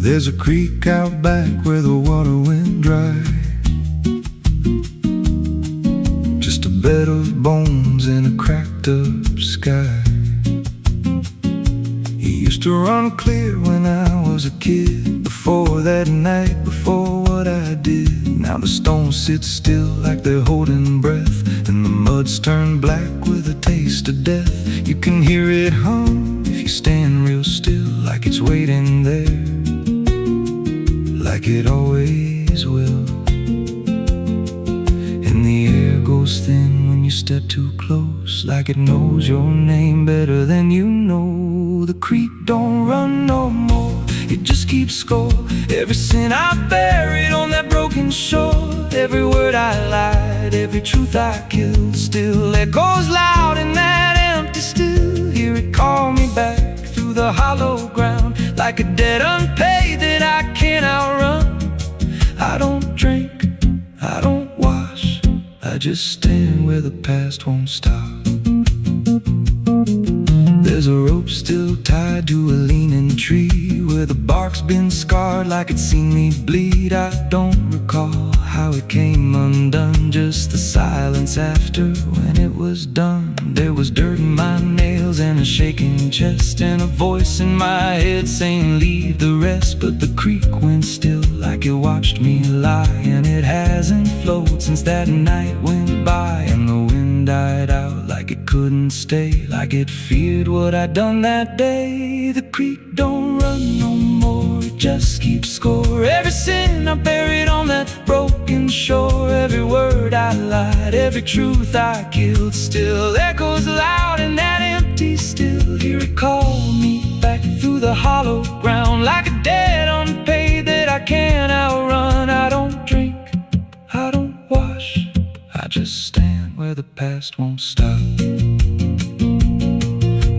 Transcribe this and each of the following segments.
There's a creek out back where the water went dry, just a bed of bones in a cracked up sky. He used to run clear when I was a kid, before that night, before what I did. Now the stones sit still like they're holding breath, and the mud's turned black with a taste of death. You can hear it hum if you stand real still, like it's waiting there, like it always will. And the air goes thin when you step too close, like it knows your name better than you know. The creek don't run no more, it just keeps score. Every sin I buried on that broken shore, every word I lied, every truth I killed, still echoes loud in that empty still. Hear it call me back through the hollow ground, like a debt unpaid that I can't outrun. I don't drink, I don't wash, I just stand where the past won't stop. There's a rope still tied to a leaning tree, where the bark's been scarred like it's seen me bleed. I don't recall how it came undone, just the silence after when it was done. There was dirt in my nails and a shaking chest, and a voice in my head saying leave the rest. But the creek went still like it watched me lie, and it hasn't flowed since that night went by. And the wind died out like it couldn't stay, like it feared what I'd done that day. The creek don't run no more, it just keeps score. Every sin I buried on that broken shore, every word I lied, every truth I killed, still echoes loud in that empty still. Hear it call me back through the hollow ground, like a debt unpaid that I can't outrun. I don't drink, I don't wash, I just stand where the past won't stop.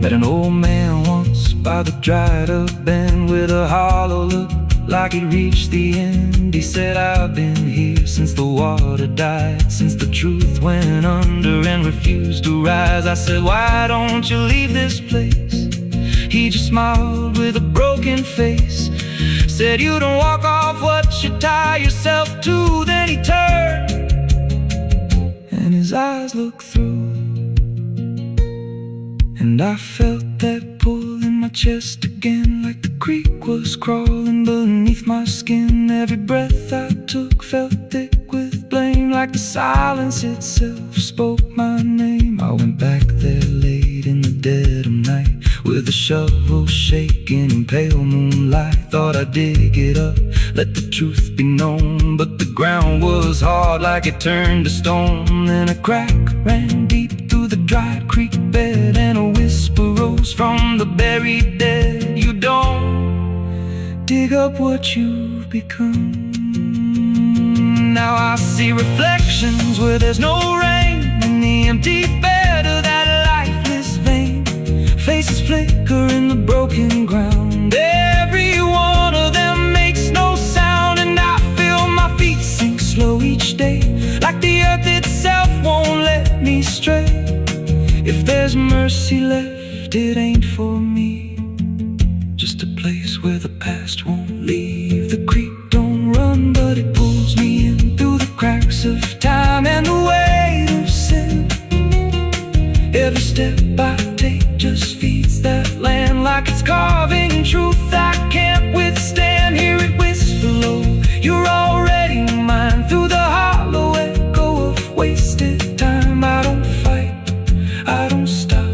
Met an old man once by the dried up bend, with a hollow look like he'd reached the end. He said, I've been here since the water died, since the truth went under and refused to rise. I said, why don't you leave this place? He just smiled with a broken face, said, you don't walk off what you tie yourself to. Then he turned and his eyes looked through, and I felt that pull in my chest again, like the creek was crawling beneath my skin. Every breath I took felt thick with blame, like the silence itself spoke my name. I went back there late in the dead of night, with a shovel shaking in pale moonlight. Thought I'd dig it up, let the truth be known, but the ground was hard like it turned to stone. Then a crack ran deep through the dried creek bed, and a whisper rose from the buried dead. You don't dig up what you've become. Now I see reflections where there's no rain, in the empty bed of that lifeless vein. Faces flicker in the broken ground, every one of them makes no sound. And I feel my feet sink slow each day, like the earth itself won't let me stray. If there's mercy left, it ain't for me, just a place where the past won't leave. The creek don't run, but it pulls me in through the cracks of time and the weight of sin. Every step I take just feeds that land, like it's carving truth I can't withstand. Hear it whisper low, you're already mine, through the hollow echo of wasted time. I don't fight, I don't stop,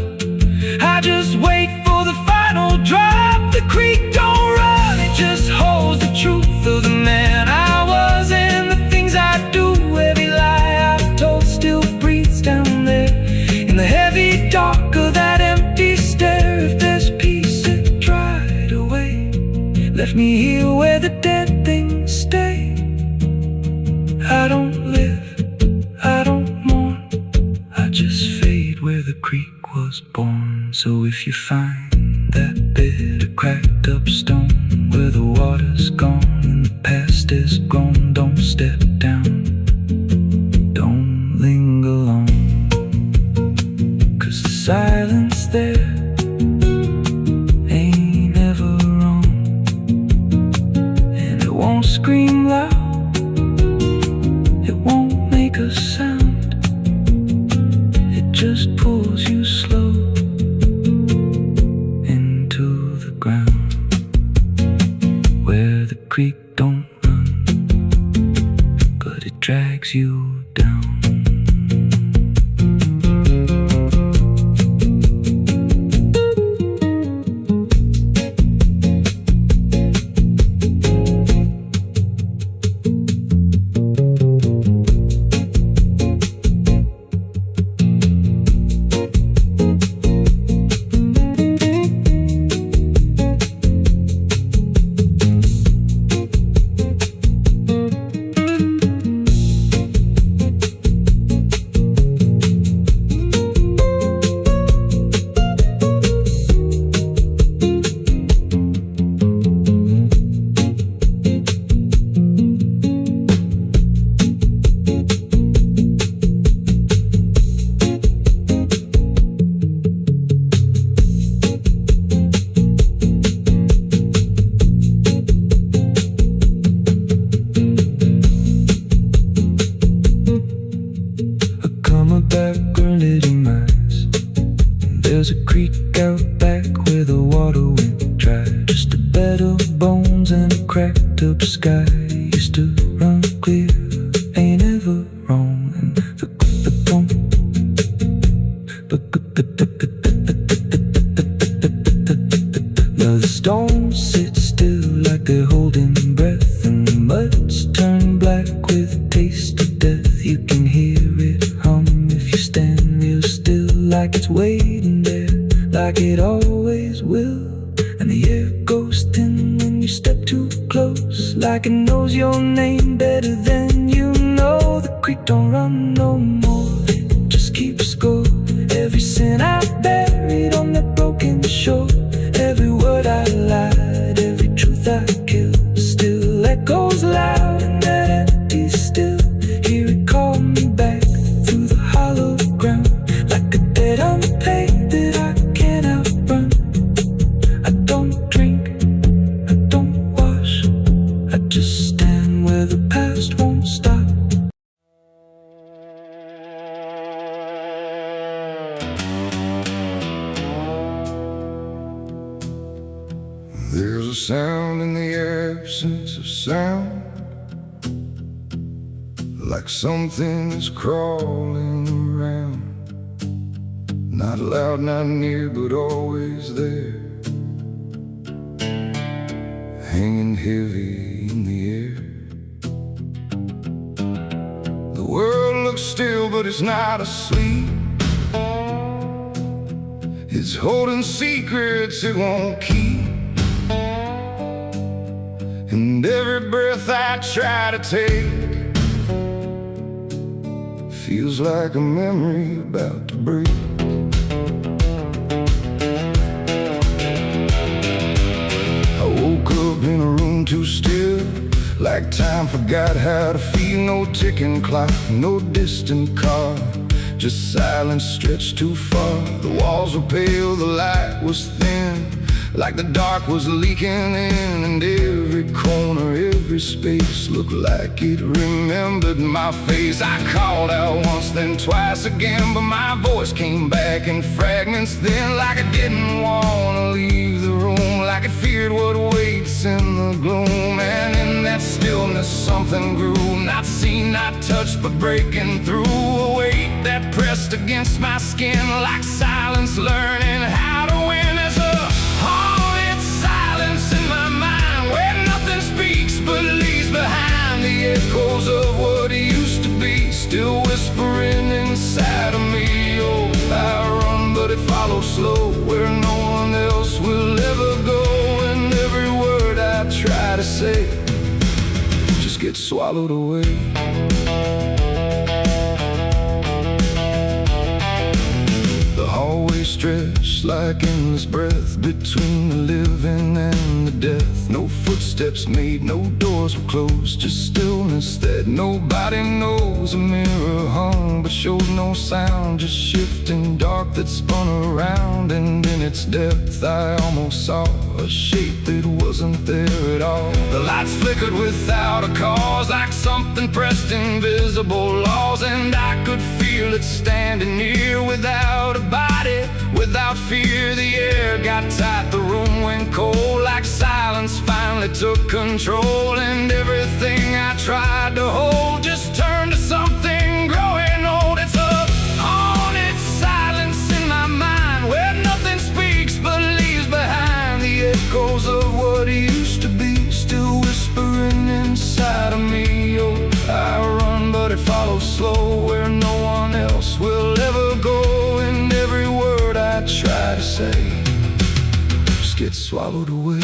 I just wait for the final drop. The creek don't run, it just holds the truth of the man I was and the things I do. Every lie I told still breathes down there in the heavy dark of that empty stare. If there's peace, it dried away, left me here where the dead things stay. I don't live, I don't mourn, I just fade where the creek was born. So if you find that bit of cracked up stone, where the water's gone and the past is grown, don't step down, don't linger long, 'cause the silence there ain't scream loud, it won't make a sound. It just pulls you slow into the ground, where the creek don't run, but it drags you down. There's a creek out back where the water went dry. Just a bed of bones and a cracked up sky. Used to run clear, ain't ever wrong. And the stones sit still like they're holding breath, and the mud's turned black with taste of death. You can hear it hum if you stand real still, like it's waiting there, like it always will. And the air goes thin when you step too close, like it knows your name better than you know. The creek don't run no more, it just keeps score. Every sin I buried on that broken shore, every word I lied, every truth I killed, still echoes loud in that empty still. Hear it call me back through the hollow ground, like a debt unpaid that I can't outrun. I don't drink, I don't wash, I just stand where the past won't stop. There's a sound in the absence of sound, like something is crawling around. Not loud, not near, but always there, hanging heavy in the air. The world looks still, but it's not asleep. It's holding secrets it won't keep. And every breath I try to take feels like a memory about to break. I woke up in a room too still, like time forgot how to feel. No ticking clock, no distant car, just silence stretched too far. The walls were pale, the light was thin, like the dark was leaking in. And every corner, every space looked like it remembered my face. I called out once, then twice again, but my voice came back in fragments then, like I didn't want to leave the room, like it feared what waits in the gloom. And in that stillness something grew, not seen, not touched, but breaking through. A weight that pressed against my skin, like silence learning how to win. As a haunted silence in my mind, where nothing speaks but leaves behind the echoes of what used to be, still whispering inside of me. Oh, I run, but it follows slow, where no one else will ever go. And every word I try to say just gets swallowed away. The hallway stretched like endless breath between the living and the to death. No footsteps made, no doors were closed, just stillness that nobody knows. A mirror hung but showed no sound, just shifting dark that spun around. And in its depth I almost saw a shape that wasn't there at all. The lights flickered without a cause, like something pressed invisible laws. And I could feel it standing near, without a body, without fear. The air got tight, the room went cold, like silence finally took control. And everything I tried to hold just turned to something growing old. It's a haunted silence in my mind, where nothing speaks but leaves behind the echoes of what used to be, still whispering inside of me. Oh, I run but it follows slow, where no one else will ever go. And every word I try to say just gets swallowed away.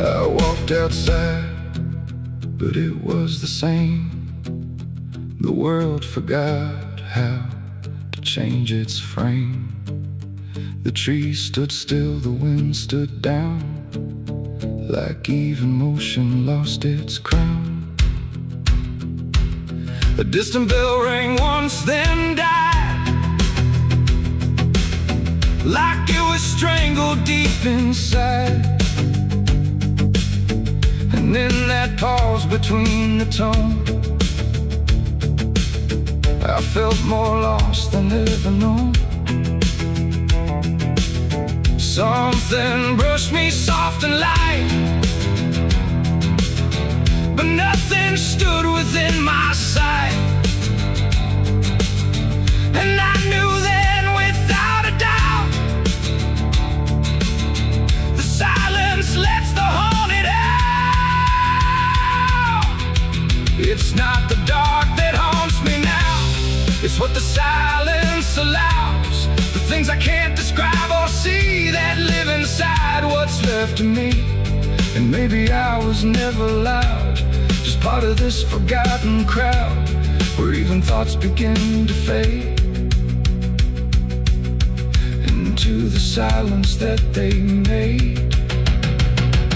I walked outside, but it was the same. The world forgot how to change its frame. The trees stood still, the wind stood down, like even motion lost its crown. A distant bell rang once, then died, like it was strangled deep inside. And in that pause between the tone, I felt more lost than ever known. Something brushed me soft and light, but nothing stood within my sight. And I knew then without a doubt, the silence lets the haunted out. It's not the dark that haunts me now, it's what the silence allows. The things I can't describe or see that live inside what's left of me. And maybe I was never loud, just part of this forgotten crowd, where even thoughts begin to fade into the silence that they made.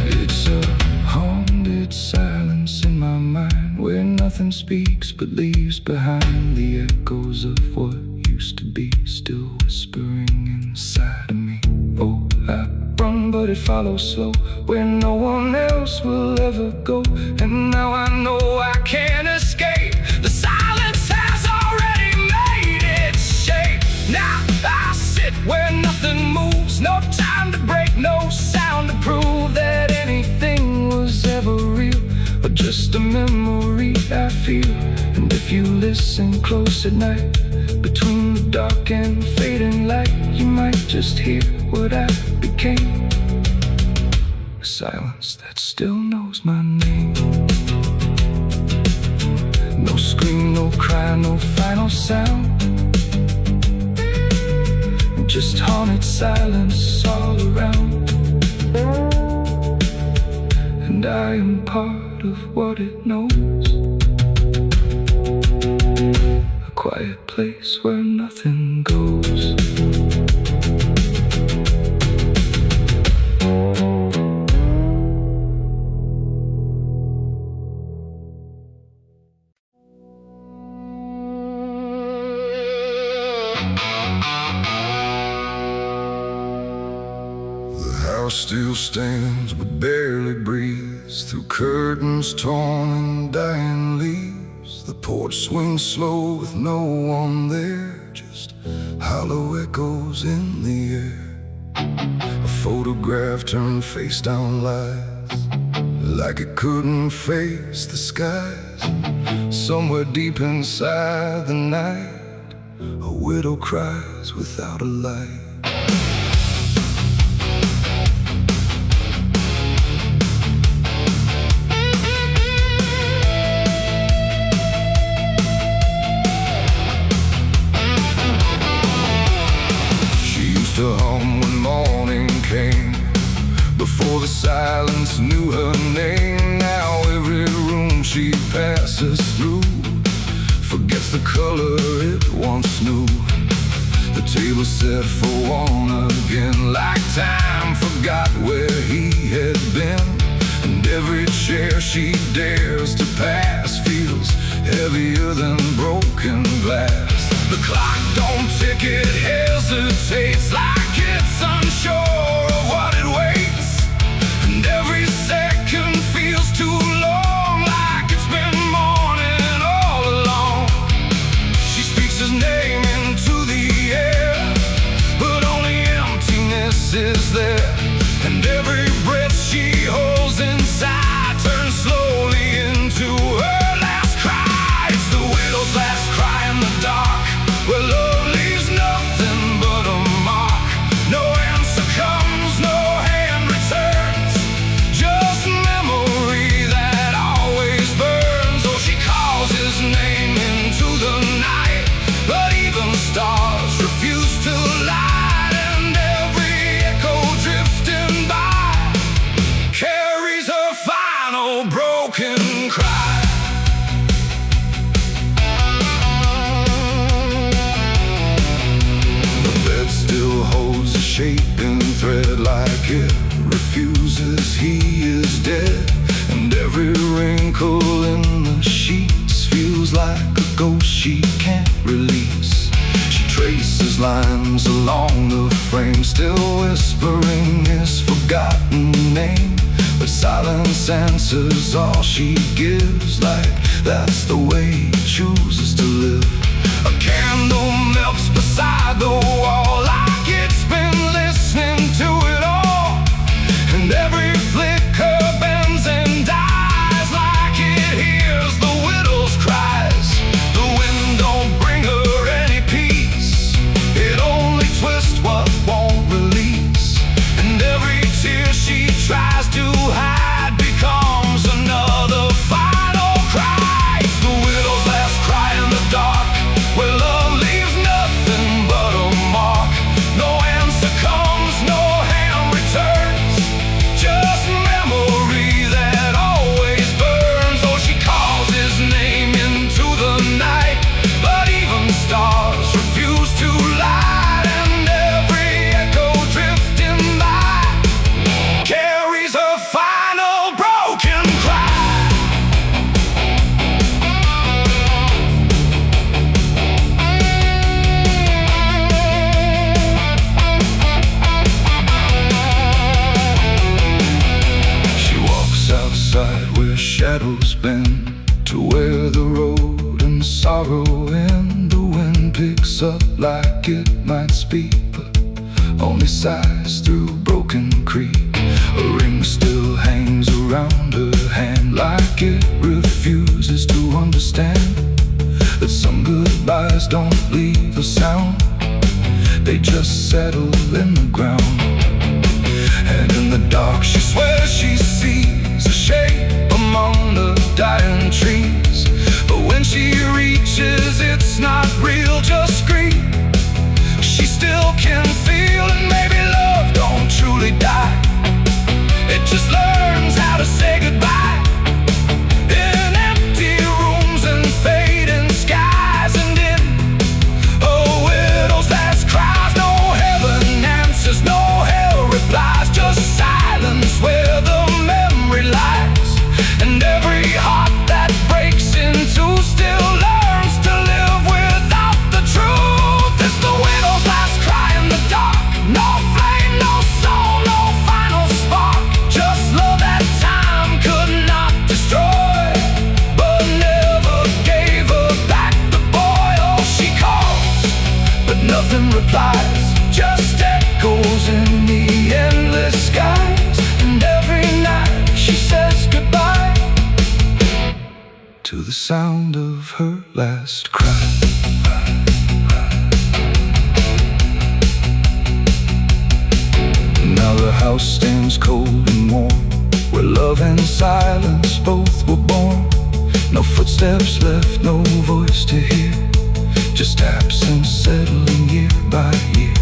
It's a haunted silence in my mind, where nothing speaks but leaves behind the echoes of what used to be, still whispering inside of me. Oh, I run but it follows slow, where no one else will ever go. And now I know I can't escape, the silence has already made its shape. Now I sit where nothing moves, no time to break, no sound to prove that anything was ever real, or just a memory I feel. And if you listen close at night, between the dark and fading light, you might just hear what I became, a silence that still knows my name. No scream, no cry, no final sound, just haunted silence all around. And I am part of what it knows, a quiet place where nothing goes. The house still stands but barely breathes through curtains torn and dying leaves. The porch swings slow with no one there, just hollow echoes in the air. A photograph turned face down lies, like it couldn't face the skies. Somewhere deep inside the night, a widow cries without a light. She to hum when morning came. Before the silence knew her name, now every room she passes through forgets the color it once knew. The table set for one again, like time forgot where he had been. And every chair she dares to pass feels heavier than broken glass. The clock don't tick, it hesitates like it's unsure of what it waits. And every second feels too long, like it's been morning all along. She speaks his name into the air, but only emptiness is there. And every breath she holds inside turns slowly into her last cry. It's the widow's last cry in the dark, where love leaves nothing but a mark. No answer comes, no hand returns, just memory that always burns. Oh, she calls his name into the night, but even stars refuse to light. And every echo drifting by carries her final broken cry. Still holds a shaping thread, like it refuses he is dead. And every wrinkle in the sheets feels like a ghost she can't release. She traces lines along the frame, still whispering his forgotten name. But silence answers all she gives, like that's the way he chooses to live. A candle melts beside the wall, like it's been listening to it all. And every flicker bends and dies, like it hears the widow's cries. The wind don't bring her any peace, it only twists what won't release. And every tear she tries to hide becomes another final cry. It's the widow's last cry in the dark, where love leaves nothing but a mark. No answer comes, no hand returns, just memory that always burns. Oh, she calls his name into the night, but even stars refuse to light. And every echo drifting by carries her final broken cry. She walks outside where shadows bend, to where the road and sorrow end. The wind picks up like it might speak, but only sighs through broken creek. A ring still hangs around her hand, like it refuses to understand that some goodbyes don't leave a sound, they just settle in the ground. And in the dark she swears she sees a shape among the dying trees. But when she reaches, it's not real, just grief. She still can feel, and maybe love don't truly die, it just learns how to say goodbye. In empty rooms and fading skies, and in a widow's last cries, no heaven answers, no hell replies, just silence where the memory lies. And every heart that breaks in two still learns to live without the truth. It's the widow's last cry in the dark, no flame, no soul, no final spark, just love that time could not destroy, but never gave her back the boy. Oh, she calls, but nothing replies, just echoes in the endless skies. And every night she says goodbye to the sound of her last cry. Now the house stands cold and warm, where love and silence both were born. No footsteps left, no voice to hear, just absence settling year by year.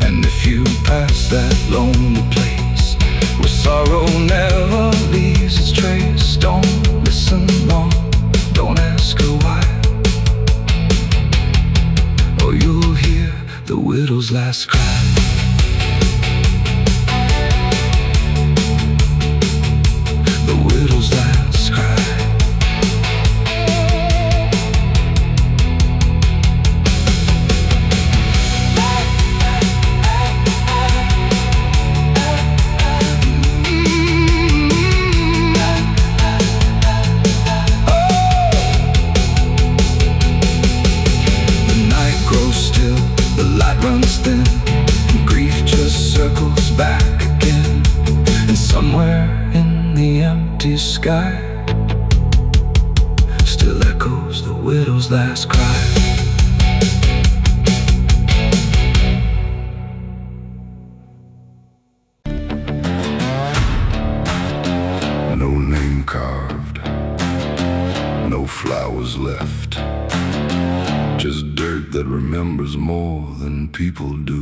And if you past that lonely place where sorrow never leaves its trace. Don't listen long, don't ask her why, or you'll hear the widow's last cry. The widow's last cry. Runs thin, and grief just circles back again. And somewhere in the empty sky still echoes the widow's last cry. No name carved, no flowers left, just dirt that remembers more than people do.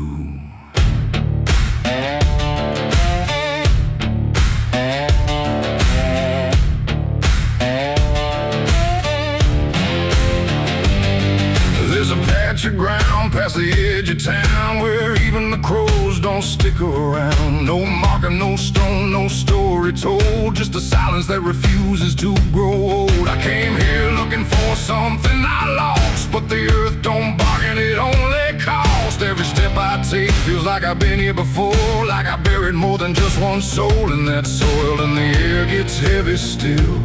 There's a patch of ground past the edge of town where even the crows don't stick around. No marker, no stone, no story told, just a silence that refuses to grow old. I came here looking for something I lost, but the earth don't bargain, it only costs. Every step I take feels like I've been here before, like I buried more than just one soul in that soil. And the air gets heavy still,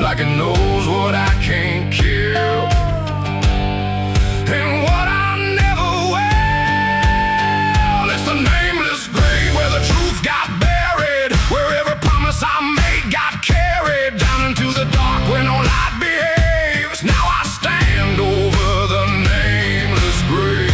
like it knows what I can't kill, and what I never will. It's a nameless grave where the truth got buried, where every promise I made got carried down into the dark where no light behaves. Now I stand over the nameless grave.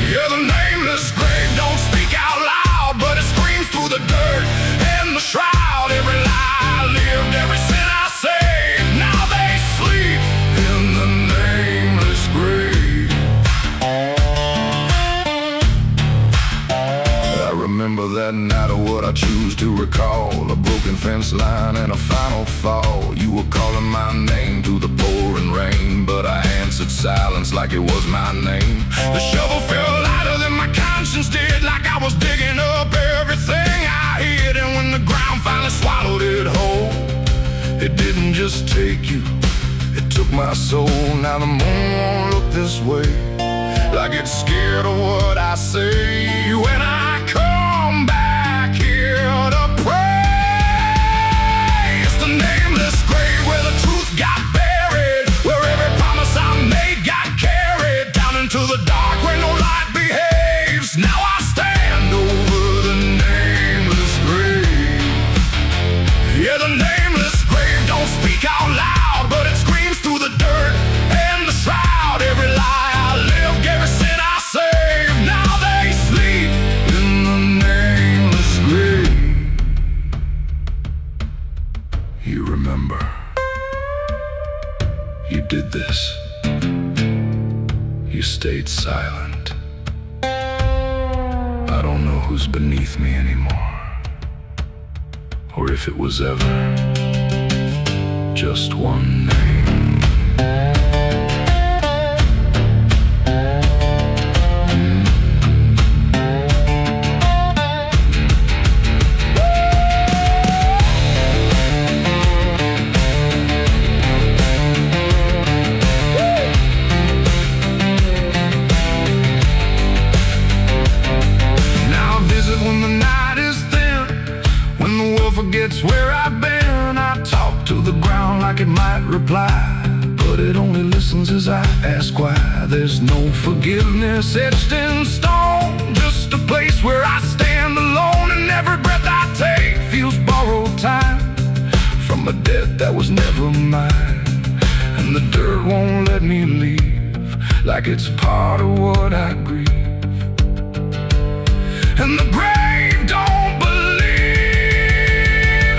Yeah, the nameless grave don't speak out loud, but it screams through the dirt and the shroud. Every lie I lived, every sin I saved, now they sleep in the nameless grave. I remember that night of what I choose to recall, a broken fence line and a final fall. You were calling my name through the pouring rain, but I answered silence like it was my name. The shovel felt lighter than my conscience did, like I was digging up everything I hid. And when the ground finally swallowed it whole, it didn't just take you, it took my soul. Now the moon won't look this way, like it's scared of what I say. When I come back here to pray, it's the nameless grave where the truth got buried, where every promise I made got carried down into the dark where no light behaves. Now I stand over the nameless grave. Yeah, the nameless grave don't speak out loud, but it screams through the dirt and the shroud. Every lie I lived, every sin I saved, now they sleep in the nameless grave. You remember, you did this. You stayed silent. I don't know who's beneath me anymore, or if it was ever just one name. Now I visit when the night is thin, when the world forgets where I've been. I talk to the ground like it might reply, but it only listens as I ask why. There's no forgiveness etched in stone, just a place where I stand alone, and every breath I take feels borrowed time from a debt that was never mine. And the dirt won't let me leave, like it's part of what I grieve. And the grave don't believe.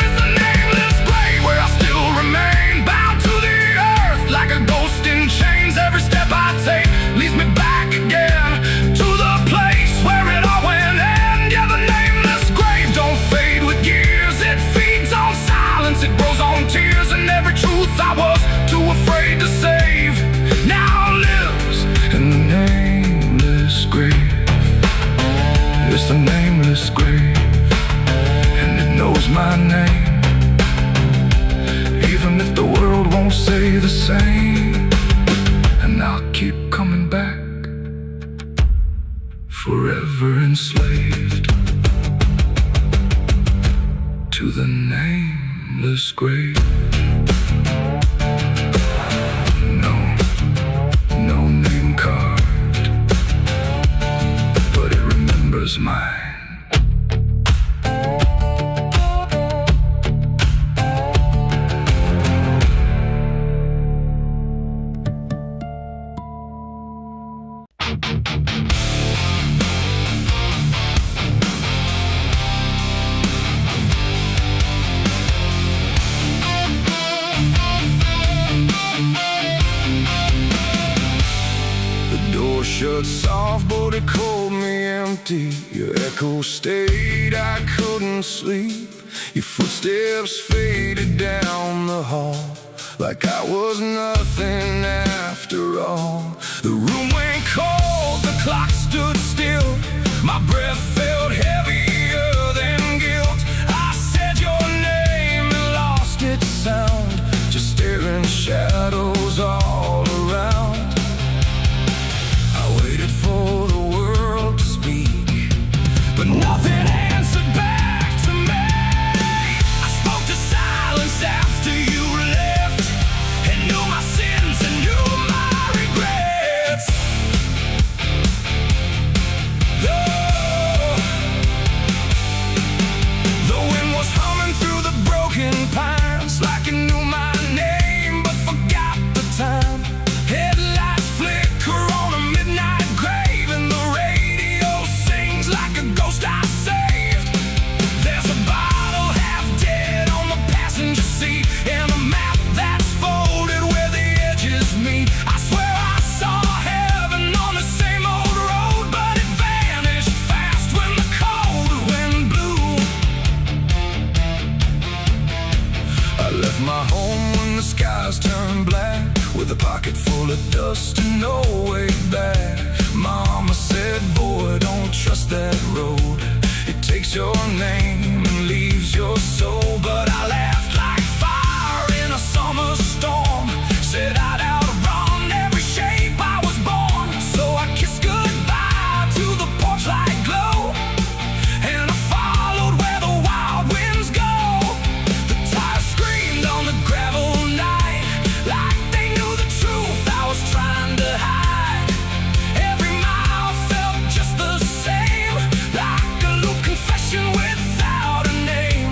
It's a nameless grave where I still remain, bound to the earth like a ghost in chains. Every step I take leads me back again to the place where it all It's a nameless grave, and it knows my name. Even if the world won't say the same, and I'll keep coming back, forever enslaved to the nameless grave. No name carved, but it remembers mine. Shut soft, but it called me empty. Your echo stayed, I couldn't sleep. Your footsteps faded down the hall, like I was nothing after all. The room went cold, the clock stood still. My breath felt heavier than guilt. I said your name and lost its sound, just staring shadows all around. For the world to speak, but nothing answered back to me. I spoke to silence after you left, and knew my sins and knew my regrets. The wind was humming through the broken pines, like it knew my name but forgot the time. Headlights flicker on a midnight grave, and the radio sings like a ghost I saved. There's a bottle half dead on the passenger seat, and a map that's folded where the edges meet. I swear I saw heaven on the same old road, but it vanished fast when the cold wind blew. I left my home when the skies turned black, with a pocket full of dust and no way back. Mama said, boy, don't trust that road. It takes your name and leaves your soul. But I laughed like fire in a summer storm, said I'd outrun every shape I was born. So I kissed goodbye to the porch light glow, and I followed where the wild winds go. The tires screamed on the gravel night, like they knew the truth I was trying to hide. Every mile felt just the same, like a loop confession without a name.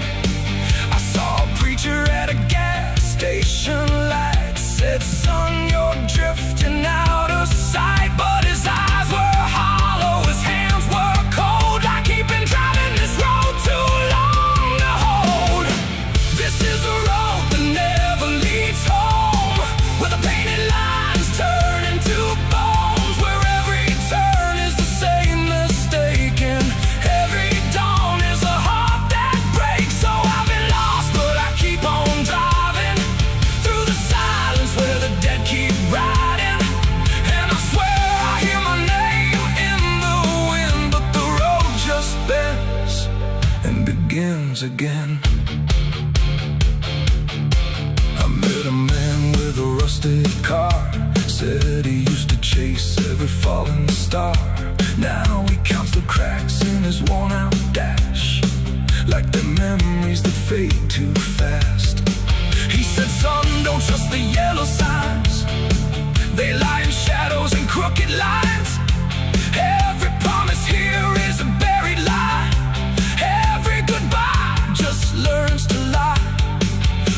I saw a preacher at a gas station light, said, son, you're drifting out of sight. But his eyes were hollow, his hands were cold, like he'd been driving this road too long to hold. This is a road that never leads home, where the painted lines turn into bones, where every turn is the same mistake, and every dawn is a heart that breaks. So I've been lost, but I keep on driving through the silence where the dead keep riding. And I swear I hear my name in the wind, but the road just bends and begins again. I met a man with a rusted car, said he used to chase every falling star. Now he counts the cracks in his worn-out dash, like the memories that fade too fast. He said, son, don't trust the yellow signs, they lie in shadows and crooked lines. Every promise here is a buried lie, every goodbye just learns to lie.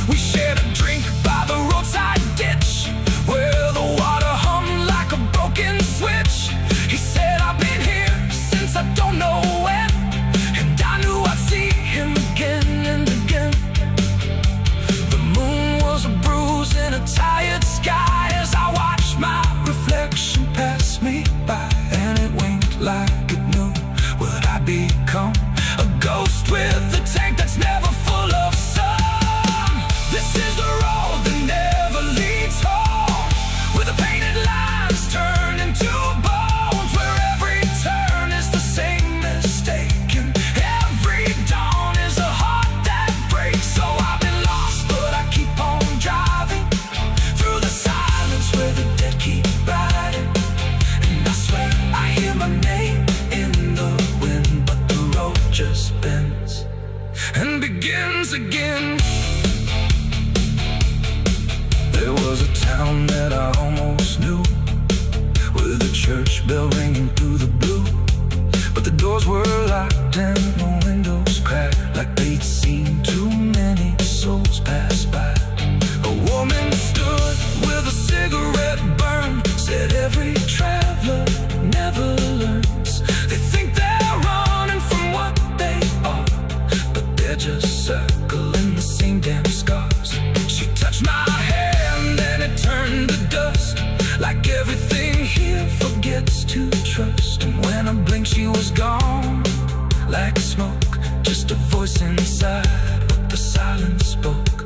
We shared a drink by the roadside ditch, where the water hummed like a broken switch. He said, I've been here since I don't know when, and I knew I'd see him again and again. The moon was a bruise in a tired sky, as I watched my reflection pass me by, and it winked like it knew what I'd become, a ghost with a tank that's never full of sun. This is the road that never leads home, where the painted lines turn into bones, where every turn is the same mistake, again. There was a town that I almost knew, with a church bell ringing through the blue. But the doors were locked and the windows cracked, like they'd seen too many souls pass by. A woman stood with a cigarette burn, said every traveler never learns. They think they're running from what they are, but they're just circling the same damn scars. She touched my hand and it turned to dust, like everything here forgets to trust. And when I blinked she was gone, like smoke, just a voice inside what the silence spoke.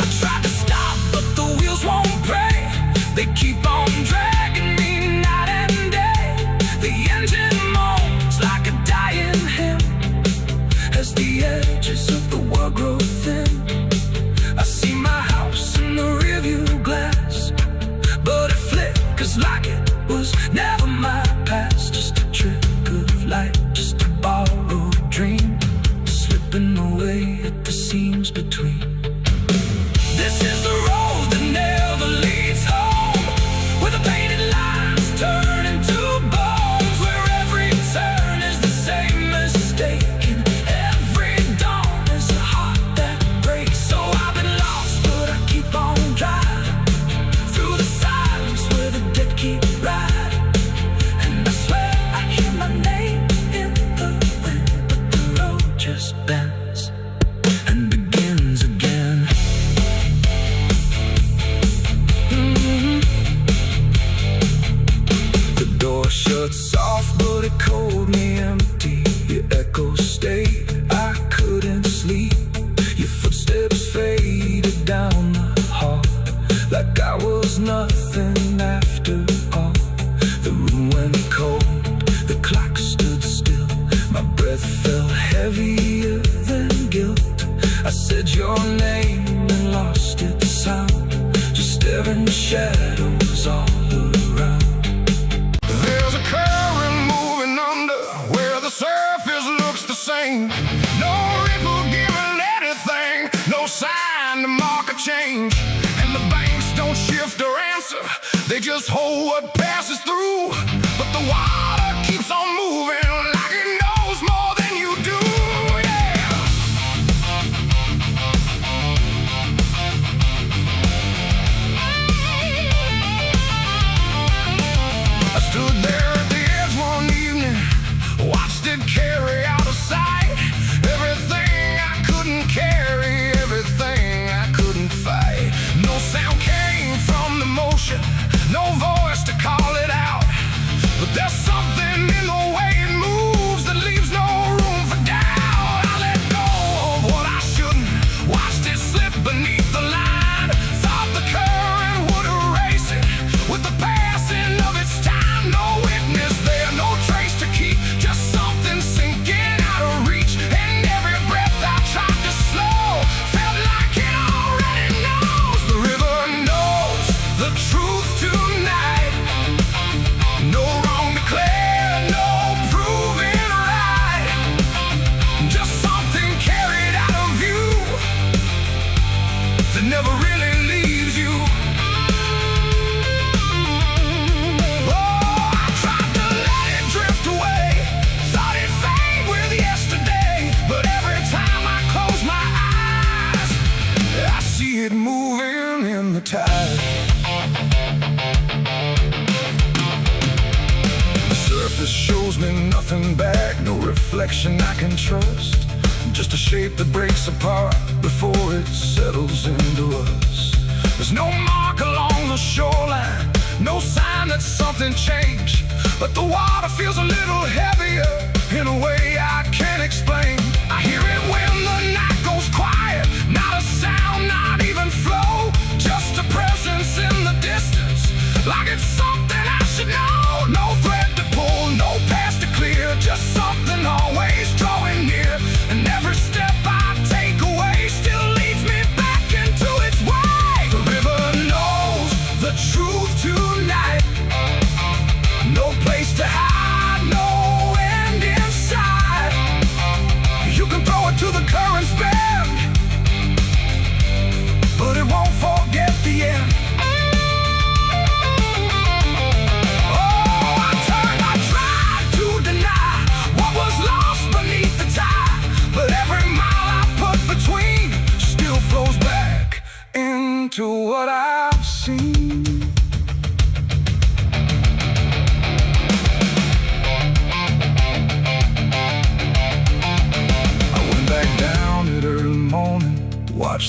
I tried to stop but the wheels won't pray, they keep on dragging me night and day. The engine moans like a dying hymn as the edges of the world grow thin. I see my house in the rearview glass, but it flickers like it was never my past. Just a trick of light, just a borrowed dream, slipping away at the seams between. This is the road that never leads home, where the painted lines turn into bones, where every turn is the same mistake, and every dawn is a heart that breaks. So I've been lost, but I keep on driving through the silence where the dead keep riding. And I swear I hear my name in the wind, but the road just bends and begins again. The door shuts soft, but it cold me empty. Your echo stayed, I couldn't sleep. Your footsteps faded down the hall, like I was nothing after all. The room went cold, the clock stood still. My breath felt heavier than guilt. I said your name and lost its sound, just staring shadows all around. There's a current moving under where the surface looks the same. No ripple giving anything, no sign to mark a change. And the banks don't shift or answer, they just hold what passes through. But the water keeps on moving like it knows more than you do. Yeah. I stood there at the edge one evening, watched it carry out of sight. Everything I couldn't carry, everything I couldn't fight. No sound came from the motion, no voice to call it out. But there's something in the way it moves that leaves no room for doubt. I let go of what I shouldn't, watched it slip beneath the line. Thought the current would erase it with the passing of its time. No witness there, no trace to keep, just something sinking out of reach. And every breath I tried to slow felt like it already knows. The river knows the truth tonight. No wrong declared, no proving right, just something carried out of view that never really leaves you. Oh, I tried to let it drift away, thought it'd fade with yesterday. But every time I close my eyes, I see it moving in the tide. The surface shows me nothing back, no reflection I can trust, just a shape that breaks apart before it settles into us. There's no mark along the shoreline, no sign that something changed, but the water feels a little heavier in a way I can't explain. I hear it when the night goes quiet, not a sound, not even flow, just a presence in the distance, like it's something I should know. No thread to pull, no past to clear, just something always drawing near. And every step I take away still leads me back into its way. The river knows the truth tonight, no place to hide, no end in sight.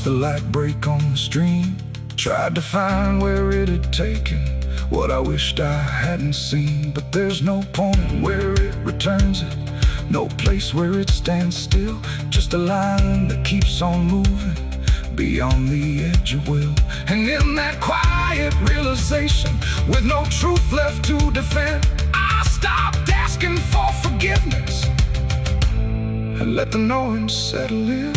watched the light break on the stream, tried to find where it had taken what I wished I hadn't seen. But there's no point where it returns it, no place where it stands still, just a line that keeps on moving beyond the edge of will. And in that quiet realization, with no truth left to defend, I stopped asking for forgiveness and let the knowing settle in.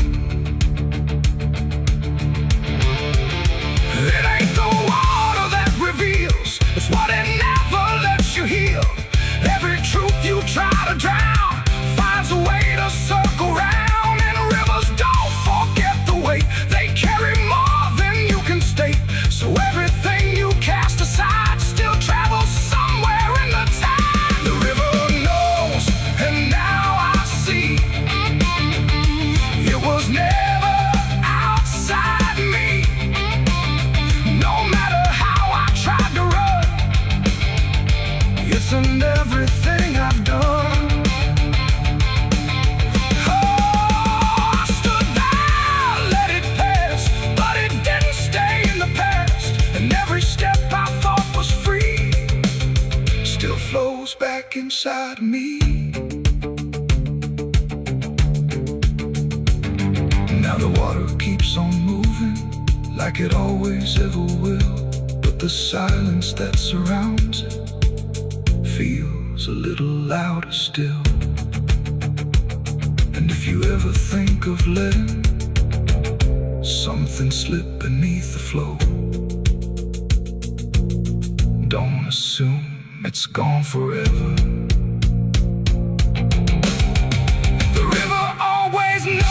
It ain't the water that reveals, it's what it never lets you heal. Every truth you try to drown finds a way to circle round. And rivers don't forget the weight, they carry more than you can state. So everything you cast aside still travels somewhere in the tide. The river knows, and now I see, it was never outside me. No matter how I tried to run, it's in everything I've done. Flows back inside me. Now the water keeps on moving like it always ever will, but the silence that surrounds it feels a little louder still. And if you ever think of letting something slip beneath the flow, don't assume it's gone forever. The river always knows.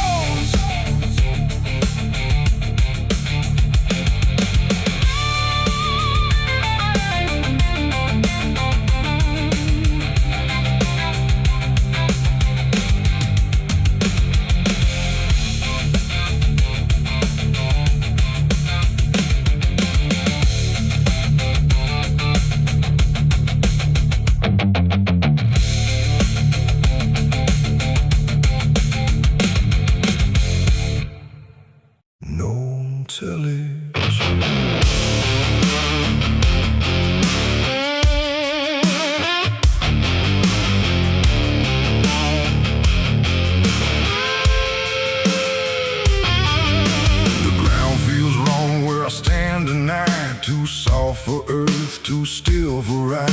Too soft for earth, too still for ride.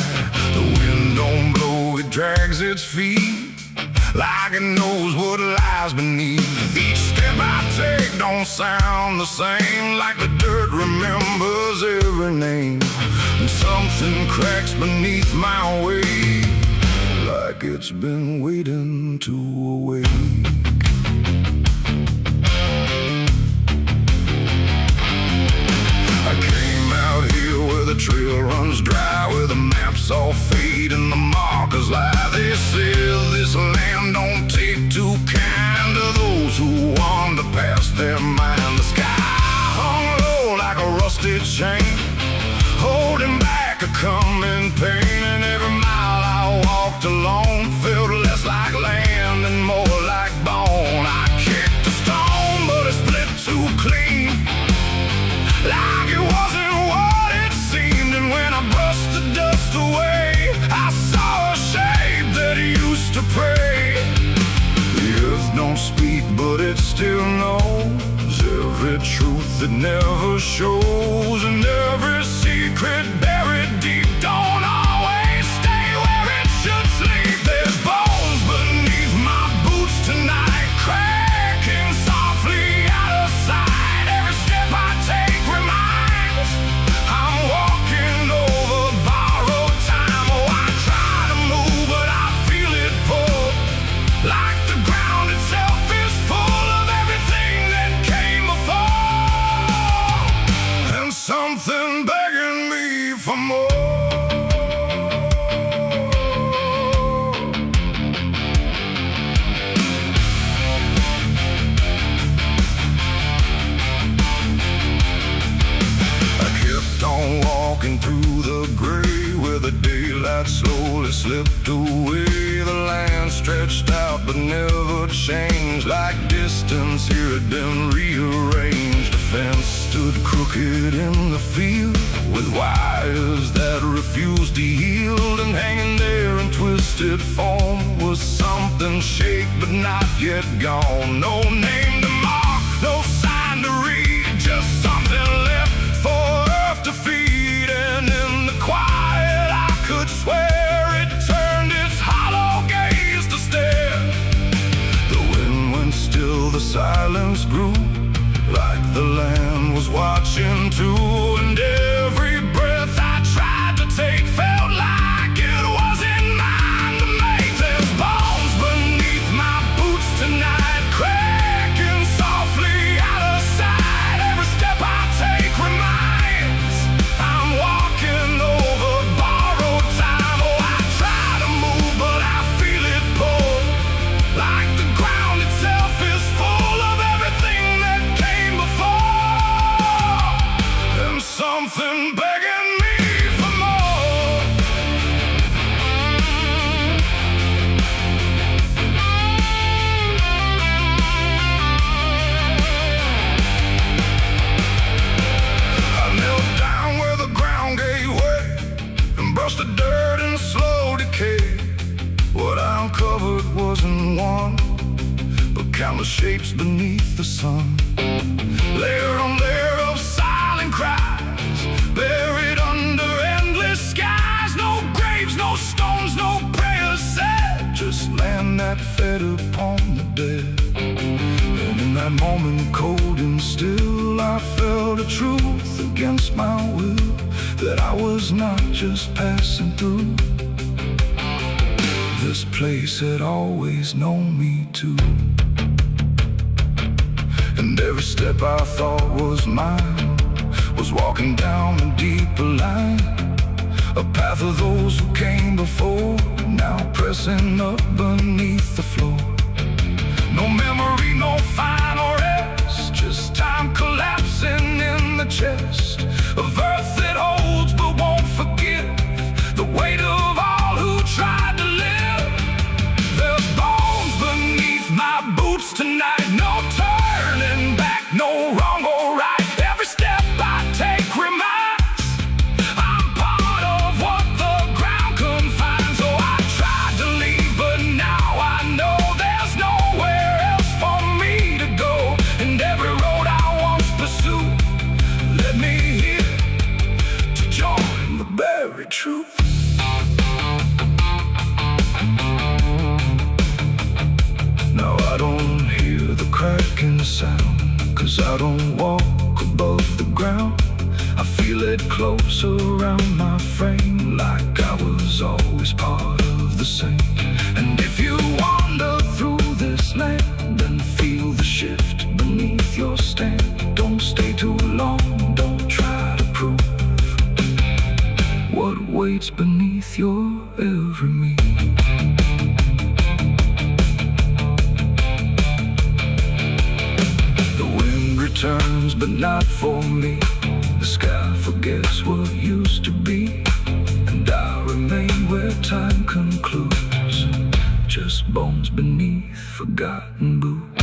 The wind don't blow, it drags its feet like it knows what lies beneath. Each step I take don't sound the same, like the dirt remembers every name. And something cracks beneath my weight, like it's been waiting to awake. The trail runs dry, where the maps all fade and the markers lie. They said this land don't take too kind to those who wander past their mind. The sky hung low like a rusty chain, holding back a coming pain. And every mile I walked alone felt less like land and more like bone. I kicked a stone, but it split too clean, like it wasn't what. And when I brushed the dust away, I saw a shape that used to pray. The earth don't speak, but it still knows every truth that never shows. And every secret buried deep don't always stay where it should sleep. There's bones beneath my boots tonight, cracking softly out of sight. Every step I take reminds I'm walking like the ground itself is full of everything that came before, and something begging me for more. I kept on walking through the gray, where the daylight slowly slipped away. The land stretched out but never changed, like distance here had been rearranged. stood crooked in the field, with wires that refused to yield, and hanging there in twisted form was something shaped but not yet gone. No name to mark, no sign to read, just something left for earth to feed. And in the quiet I could swear it turned its hollow gaze to stare. The wind went still, the silence grew, like the land was watching too. And every breath I tried to take felt like it wasn't mine to make. There's bones beneath my boots tonight, cracking softly out of sight. Every step I take reminds I'm walking over borrowed time. Oh, I try to move, but I feel it pull, like the ground itself is full of everything that came before, and something begging me for more. I knelt down where the ground gave way and brushed the dirt in slow decay. What I uncovered wasn't one, but countless shapes beneath the sun. Layer on layer of silent cries, buried under endless skies. No graves, no stones, no prayers said, just land that fed upon the dead. And in that moment, cold and still, I felt a truth against my will, that I was not just passing through. This place had always known me too. And every step I thought was mine was walking down a deeper line, a path of those who came before, now pressing up beneath the floor. No memory, no final rest, just time collapsing in the chest of earth that holds but won't forgive the weight of all who tried to live. There's bones beneath my boots tonight, no turning back, no wrong or right. Every step I take reminds I'm part of what the ground confines. So I tried to leave, but now I know there's nowhere else for me to go. And every road I once pursued led me here to join the buried truth. Now I don't hear the cracking sound, 'cause I don't walk above the ground. I feel it close around my frame, like I was always part of the same. And if you wander through this land and feel the shift beneath your stand, don't stay too long, don't try to prove what waits beneath your every move. Turns, but not for me. The sky forgets what used to be, and I remain where time concludes, just bones beneath forgotten boots.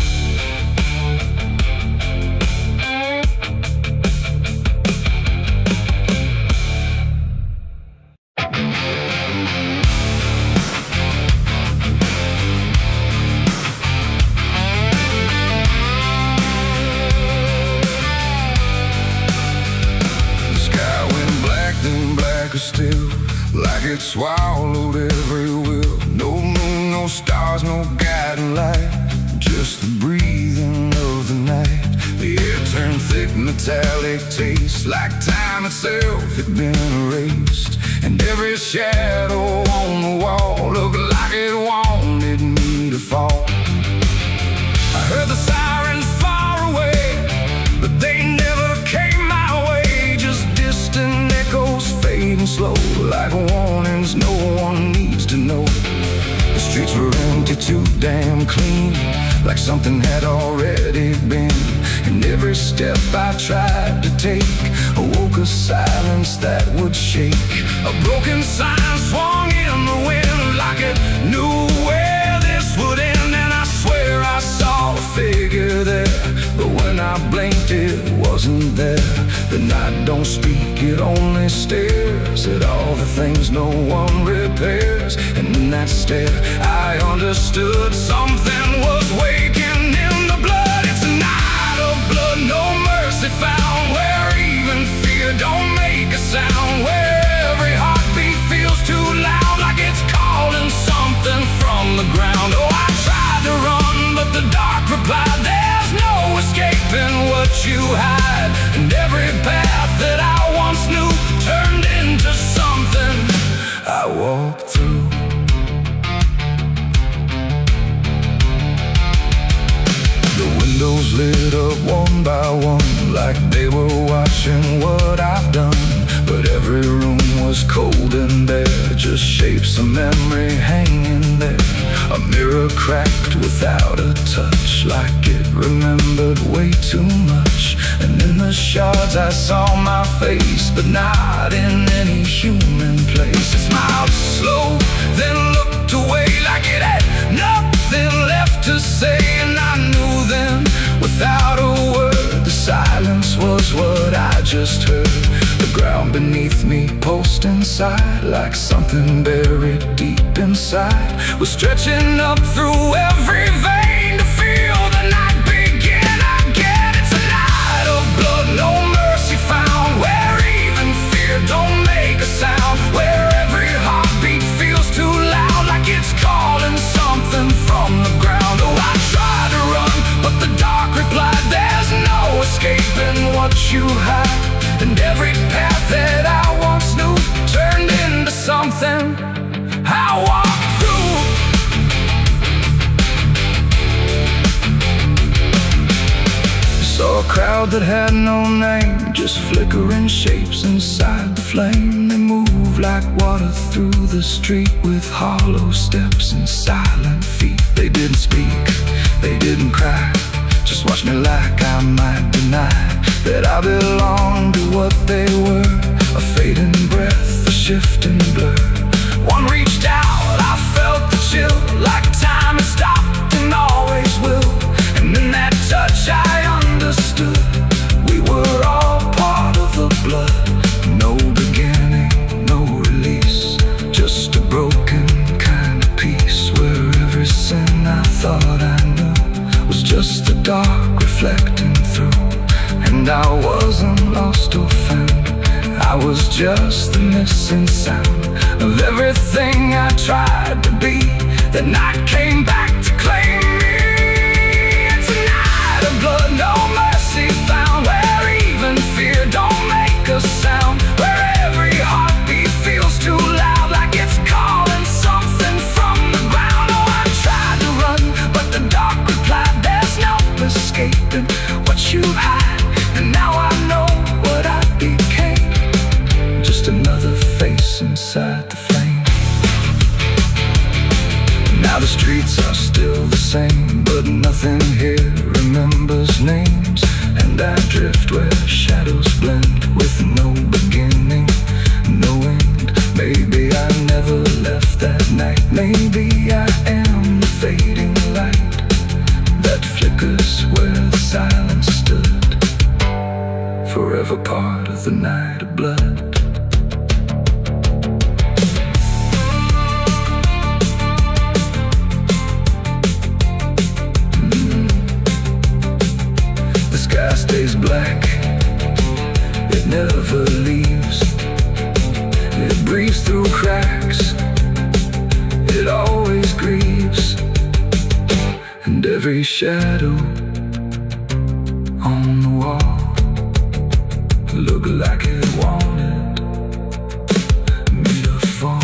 Still, like it swallowed every will. No moon, no stars, no guiding light, just the breathing of the night. The air turned thick, metallic taste, like time itself had been erased. And every shadow on the wall looked like it wanted me to fall. I heard the sirens far away, but they never came my way. Just distant echoes fading slow, like warnings no one needs to know. The streets were empty, too damn clean, like something had already been. And every step I tried to take awoke a silence that would shake. A broken sign swung in the wind, like it knew where this would end. And I swear I saw a figure there, but when I blinked it was wasn't there. The night don't speak, it only stares at all the things no one repairs. And in that stare I understood something was waking in the blood. It's a night of blood, no mercy found, where even fear don't make a sound, where every heartbeat feels too loud, like it's calling something from the ground. Oh, I tried to run, but the dark replied, there's no escaping what you hide. And every path that I once knew turned into something I walked through. The windows lit up one by one, like they were watching what I've done. But every room was cold and bare, just shapes of memory hanging there. A mirror cracked without a touch, like it remembered way too much. And in the shards I saw my face, but not in any human place. It smiled slow, then looked away, like it had nothing left to say. And I knew then, without a word, the silence was what I just heard. The ground beneath me pulsed inside, like something buried deep inside was stretching up through every vein to feel the night begin again. It's a night of blood, no mercy found, where even fear don't make a sound, where every heartbeat feels too loud, like it's calling something from the ground. Oh, I tried to run, but the dark replied, there's no escaping what you hide. And every path that I once knew turned into something I walked through. Saw a crowd that had no name, just flickering shapes inside the flame. They moved like water through the street, with hollow steps and silent feet. They didn't speak, they didn't cry, just watched me like I might deny that I belonged to what they were. A fading breath, a shifting blur. One reached out, I felt the chill, like time had stopped and always will. And in that touch I understood, we were all part of the blood. No beginning, no release, just a broken kind of peace, where every sin I thought I knew was just the dark reflecting through. And I wasn't lost or found, I was just the missing sound of everything I tried to be. That night came back to claim me. It's a night of blood, no mercy found, where even fear don't make a sound, where every heartbeat feels too loud, like it's calling something from the ground. Oh, I tried to run, but the dark replied, there's no escaping what you hide. And now I know what I became, just another face inside the flame. Now the streets are still the same, but nothing here remembers names. And I drift where shadows blend, with no beginning, no end. Maybe I never left that night, maybe I am the fading light that flickers where the silence stood, forever part of the night of blood. The sky stays black, it never leaves. It breathes through cracks, it always grieves. And every shadow on the wall look like it wanted me to fall.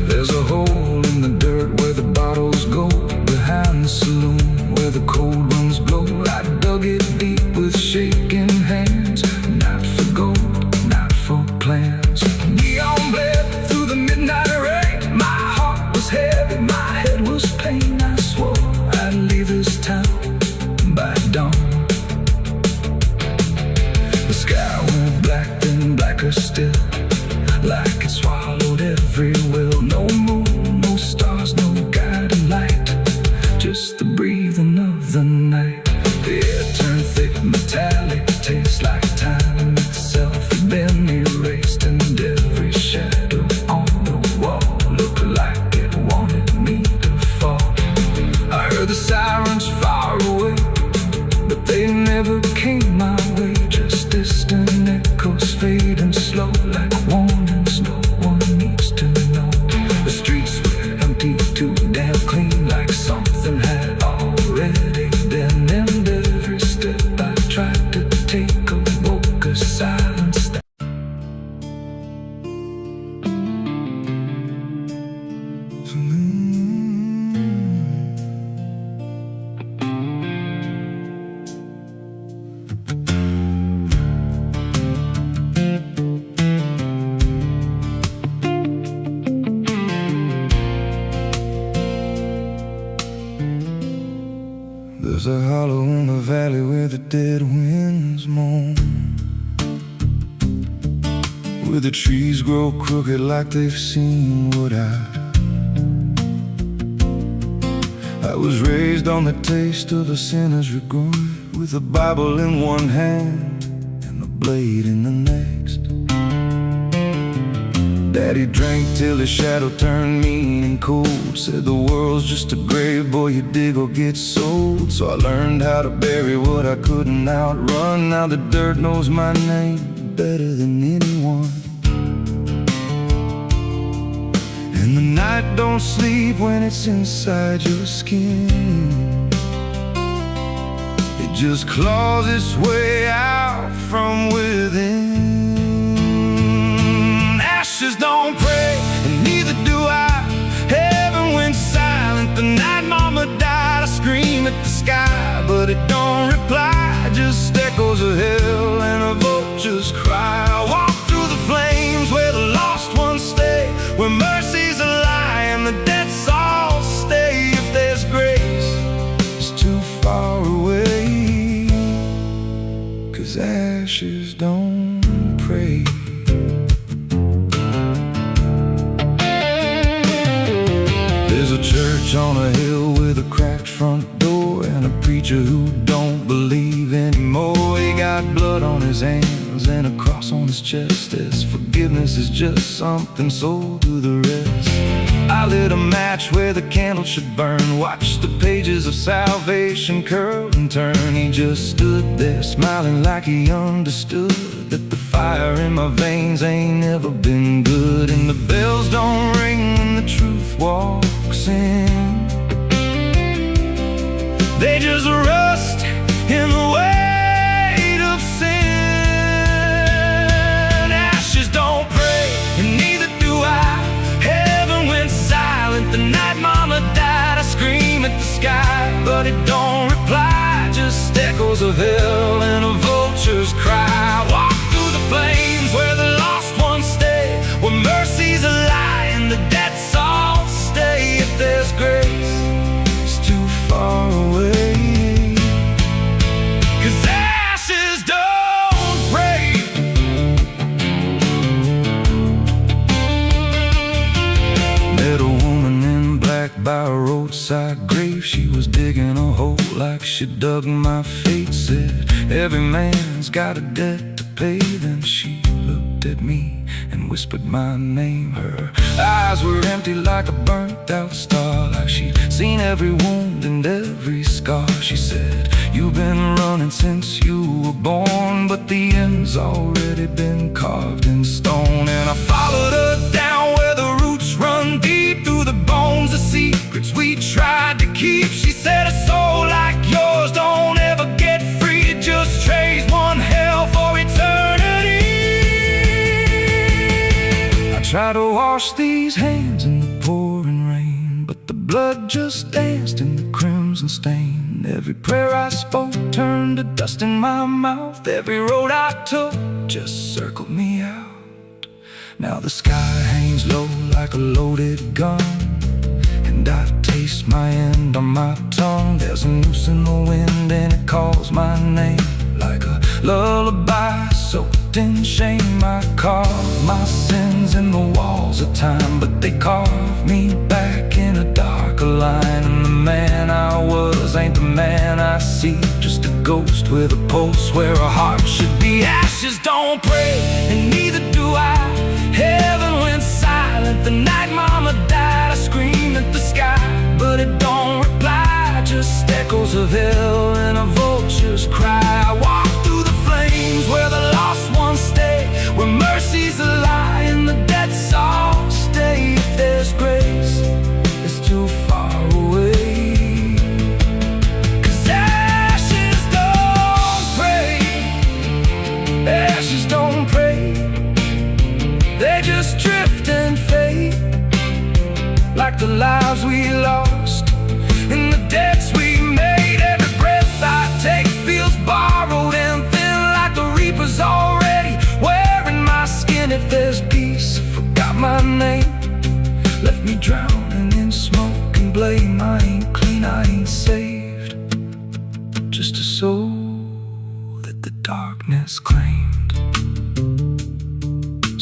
There's a hole in the dirt where the bottles go, behind the saloon where the cold winds blow. I dug it deep with shaking hands, not for gold, not for plans. Neon bled through the midnight rain, my heart was heavy, my head was pain. I swore I'd leave this town by dawn. The sky went black, then blacker still, like it swallowed every will. No moon, no stars, no guiding light, just the breathing of the night. The air turned thick, metallic, tastes like time itself had been erased, and every shadow on the wall looked like it wanted me to fall. I heard the sirens far away, but they never came my way. Just distant echoes fading slow, like warnings no one needs to know. The streets were empty, too damn clean, like something had already been. And every step I tried to take awoke a silence that There's a hollow in the valley where the dead winds moan, where the trees grow crooked like they've seen what I was raised on the taste of a sinner's regret, with a Bible in one hand and a blade in the next. Daddy drank till his shadow turned mean and cold, said the world's just a grave, boy, you dig or get sold. So I learned how to bury what I couldn't outrun. Now the dirt knows my name better than anyone. And the night don't sleep when it's inside your skin. It just claws its way out from within. Ashes don't pray, and neither do I. Heaven went silent the night mama died. I scream at the sky, but it don't reply, just echoes of hell and a vulture's cry. I walk through the flames where the lost ones stay, where mercy's a lie and the dead souls stay. If there's grace, it's too far away, 'cause ashes don't pray. There's a church on a hill with a cracked front door, and a preacher who don't believe anymore. He got blood on his hands and a cross on his chest, as forgiveness is just something sold to the rest. I lit a match where the candle should burn, watched the pages of salvation curl and turn. He just stood there smiling like he understood that the fire in my veins ain't never been good. And the bells don't ring when the truth walks in, they just rust in the weight of sin. Ashes don't pray, and neither do I. Heaven went silent the night mama died. I scream at the sky, but it don't reply, just echoes of hell and a vulture's cry. Walk through the flames where the lost ones stay, where mercy's a lie and the dead souls stay. If there's grace, it's too far away, 'cause ashes don't pray. Met a woman in black by a roadside grave. She was digging a hole like she dug my fate. Said every man's got a debt to pay. Then she looked at me and whispered my name. Her eyes were empty like a burnt out star, like she'd seen every wound and every scar. She said, you've been running since you were born, but the end's already been carved in stone. And I followed her down where the roots run deep through the bones, the secrets we tried to keep. She said, a soul like yours don't ever get free, it just trades one hell for eternity. I try to wash these hands in the pouring rain, but the blood just danced in the crimson stain. Every prayer I spoke turned to dust in my mouth. Every road I took just circled me out. Now the sky hangs low like a loaded gun, and I taste my end on my tongue. There's a noose in the wind and it calls my name like a lullaby soaked in shame. I carved my sins in the walls of time, but they carved me back in a darker line. And the man I was ain't the man I see, just a ghost with a pulse where a heart should be. Ashes don't pray, and neither do I. Heaven went silent the night mama died. I screamed at the sky, but it don't reply, just echoes of hell and a vulture's cry. I walk through the flames where the lost ones stay, where mercy's a lie and the dead souls stay. If there's grace, it's too far away. 'Cause ashes don't pray, ashes don't pray, they just drift and fade, like the lives we lost and the debts we made. Every breath I take feels borrowed and thin, like the reaper's already wearing my skin. If there's peace, forgot my name, left me drowning in smoke and blame. I ain't clean, I ain't saved, just a soul that the darkness claimed.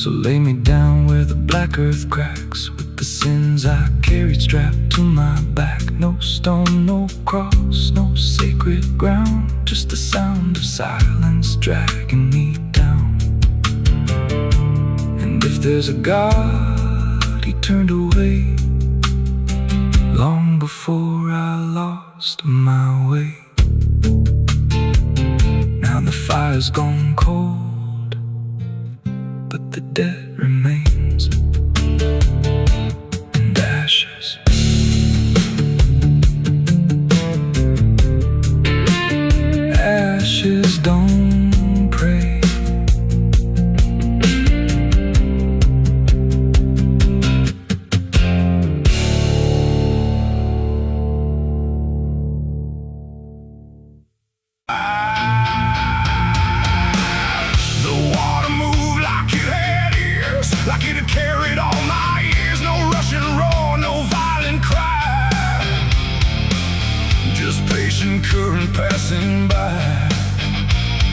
So lay me down where the black earth cracks, with the sins I carried strapped to my back. No stone, no cross, no sacred ground, just the sound of silence dragging me down. And if there's a God, he turned away long before I lost my way. Now the fire's gone cold, but the debt remains, and ashes. Ashes don't pray. Like it had carried all my years. No rushing roar, no violent cry, just patient current passing by.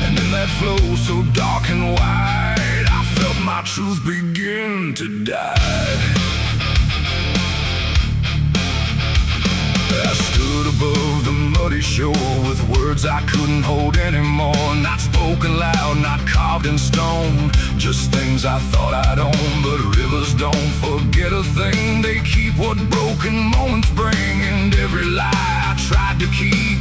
And in that flow so dark and wide, I felt my truth begin to die. I stood above the muddy shore with words I couldn't hold anymore. Not spoken loud, not carved in stone, just things I thought I'd own. But rivers don't forget a thing, they keep what broken moments bring. And every lie I tried to keep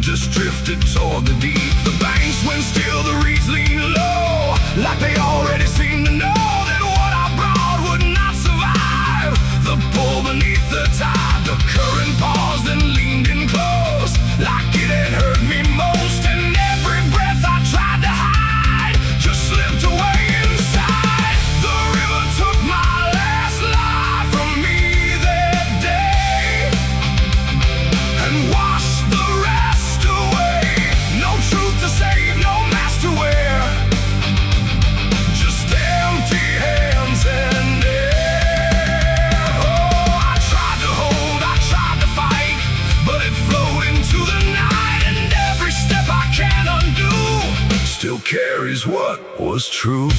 just drifted toward the deep. The banks went still, the reeds lean low, like they already seemed to know that what I brought would not survive the pull beneath the tide. The current paused and leaned in close, like it had hurt me most. And every breath I tried to hide just slipped away inside. The river took my last life from me that day and washed the rest away. No truth to save, no mask to wear, just empty hands and air. Oh, I tried to hold, I tried to fight, but it flowed into the night. And every step I can't undo still carries what was true.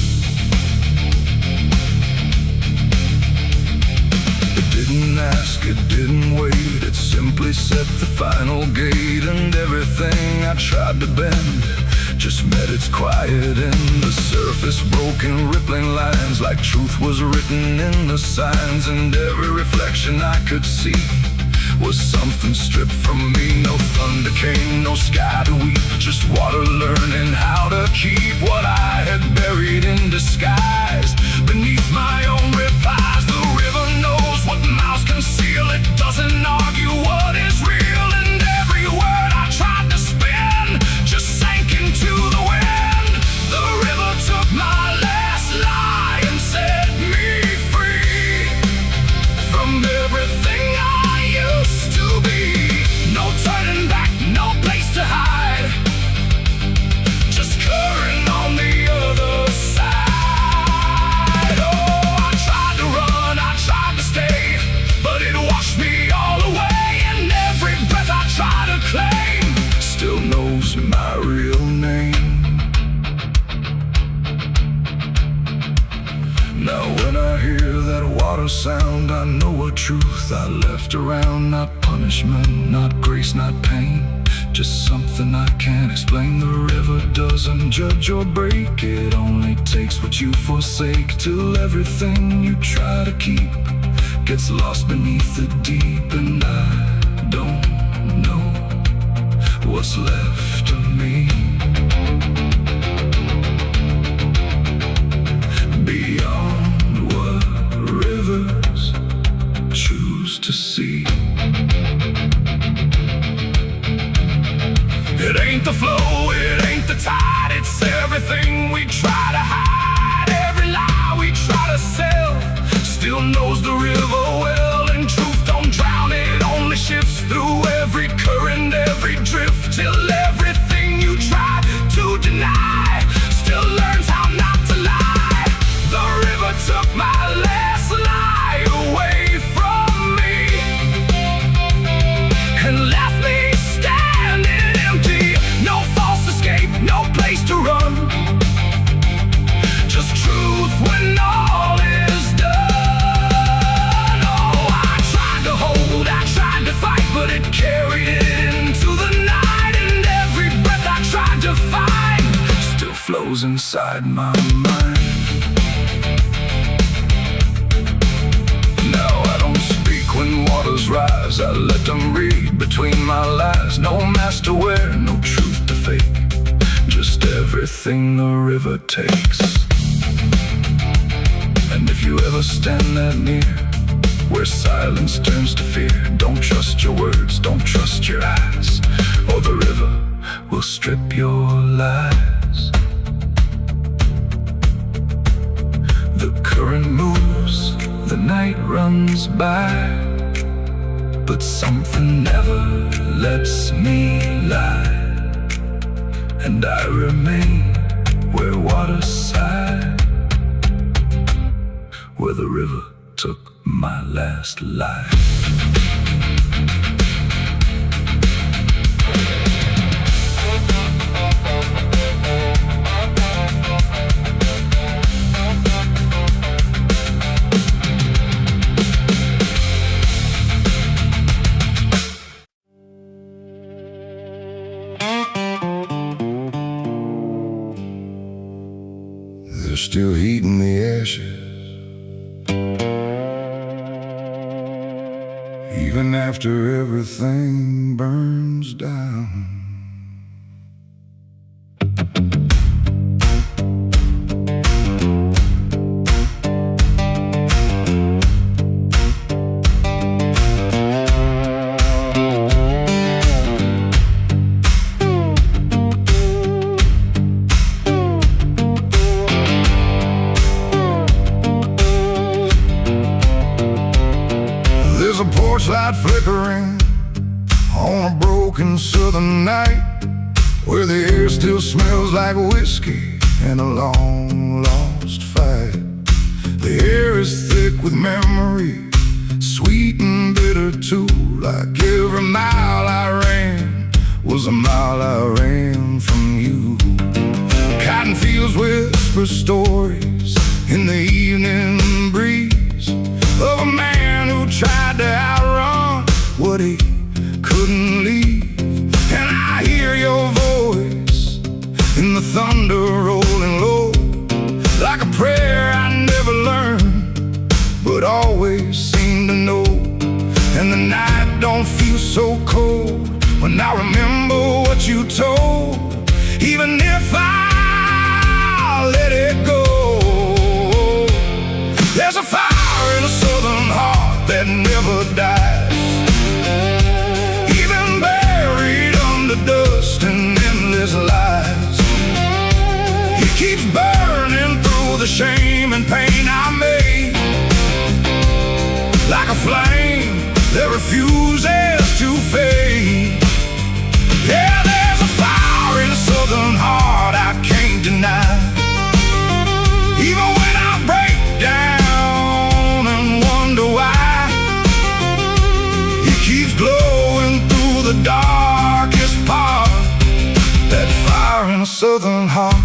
It didn't ask, it didn't wait, it simply set the final gate. And everything I tried to bend just met its quiet end. The surface broke in rippling lines, like truth was written in the signs. And every reflection I could see was something stripped from me. No thunder came, no sky to weep, just water learning how to keep what I had buried in disguise beneath my own replies. The river knows what mouths conceal, it doesn't argue what is real. And every word I tried to spin just sank into the wind. The river took my last lie and set me free from everything I used to be. No turning back, no place to hide. sound, I know a truth I left around. Not punishment, not grace, not pain, just something I can't explain. The river doesn't judge or break, it only takes what you forsake, till everything you try to keep gets lost beneath the deep. And I don't know what's left of me beyond what rivers choose to see. It ain't the flow, it ain't the tide, it's everything we try to hide. Every lie we try to sell still knows the river well, and truth don't drown, it only shifts through every current, every drift, till everything you try to deny still learns how not to lie. The river took my last lie away from me and left me standing empty. No false escape, no place to run, just truth when all is done. Oh, I tried to hold, I tried to fight, but it carried it into the night. And every breath I tried to find still flows inside my mind. Now I don't speak when waters rise, I let them read between my lies. No mask to wear, no truth to fake, just everything the river takes. And if you ever stand that near, where silence turns to fear, don't trust your words, don't trust your eyes, or the river will strip your lies. The current moves, the night runs by, but something never lets me lie. And I remain where water sighed, where the river took my last life. There's still heat in the ashes, even after everything burns down. There's a porch light flickering on a broken southern night, where the air still smells like whiskey and a long lost fight. The air is thick with memory, sweet and bitter too, like every mile I ran was a mile I ran from you. Cotton fields whisper stories in the evening breeze of a man who tried to outrun what he couldn't leave. And I hear your voice in the thunder rolling low, like a prayer I never learned but always seem to know. And the night don't feel so cold when I remember what you told, even if I let it go. There's a fire in a southern heart that never dies, even buried under dust and endless lies. It keeps burning through the shame and pain I made, like a flame that refuses to fade. Yeah, there's a fire in a southern heart I can't deny, even when I break down and wonder why. It keeps glowing through the darkest part, that fire in a southern heart.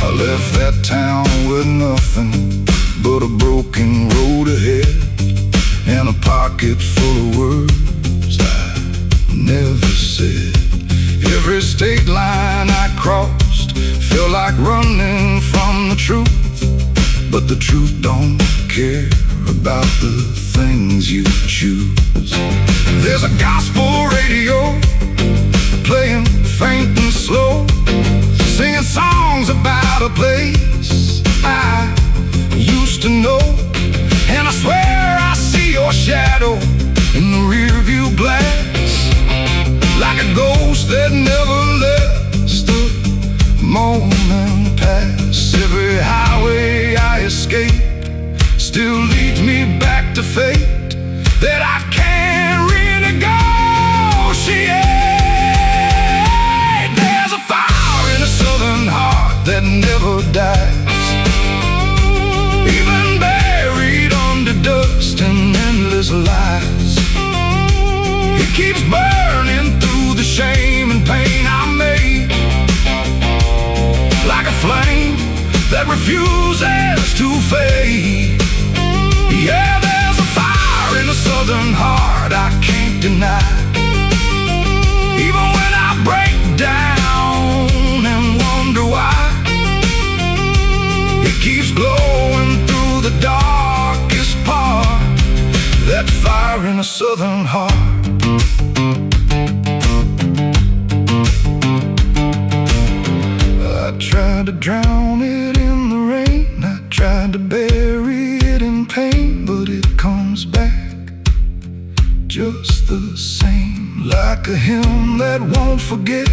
I left that town with nothing but a broken road ahead, and a pocket full of words I never said. Every state line I crossed felt like running from the truth, but the truth don't care about the things you choose. There's a gospel radio playing faint and slow, singing songs about a place I used to know. And I swear I see your shadow in the rearview glass, like a ghost that never lets the moment pass. Every highway I escape still leads me back to fate that I can't renegotiate. There's a fire in a southern heart that never dies, even buried under dust and endless lies. It keeps burning through the shame and pain I made, like a flame that refuses to fade. Yeah, there's a fire in a southern heart I can't deny. Even when I break down and wonder why, it keeps glowing through the darkest part. That fire in a southern heart. I tried to drown it in the rain, I tried to bury it in pain, but it comes back just the same. Like a hymn that won't forget,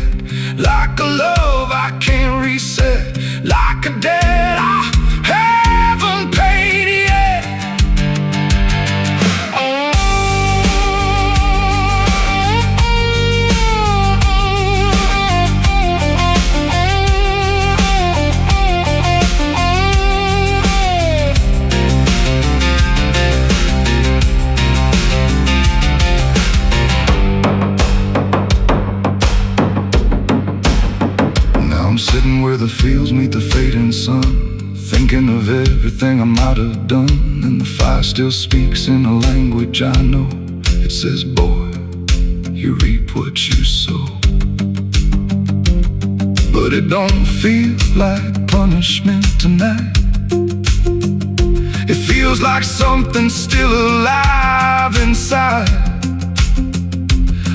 like a love I can't reset, like a debt I haven't paid yet. I'm sitting where the fields meet the fading sun, thinking of everything I might have done, and the fire still speaks in a language I know. It says, boy, you reap what you sow. But it don't feel like punishment tonight. It feels like something still alive inside,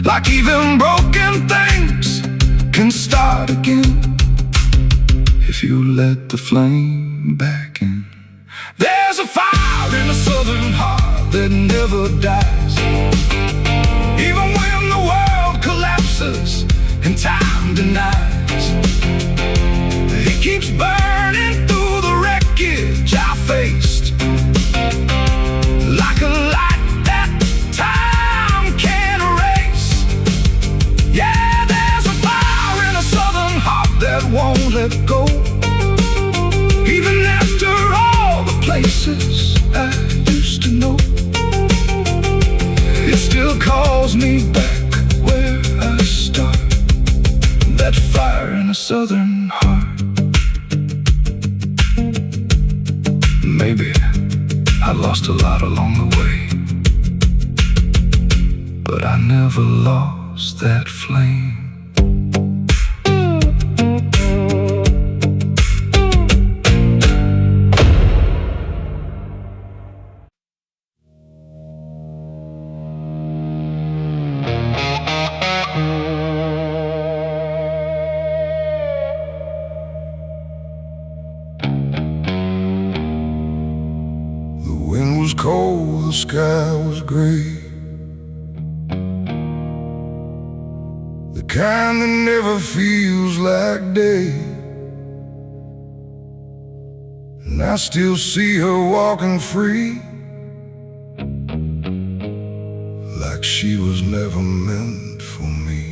like even broken things can start again if you let the flame back in. There's a fire in a southern heart that never dies, even when the world collapses and time denies. It keeps burning through the wreckage I faced, like a light that time can't erase. Yeah, there's a fire in a southern heart that won't let go, even after all the places I used to know. It still calls me back where I start, that fire in a southern heart. Maybe I lost a lot along the way, but I never lost that flame. The wind was cold, the sky was gray, the kind that never feels like day. And I still see her walking free, like she was never meant for me.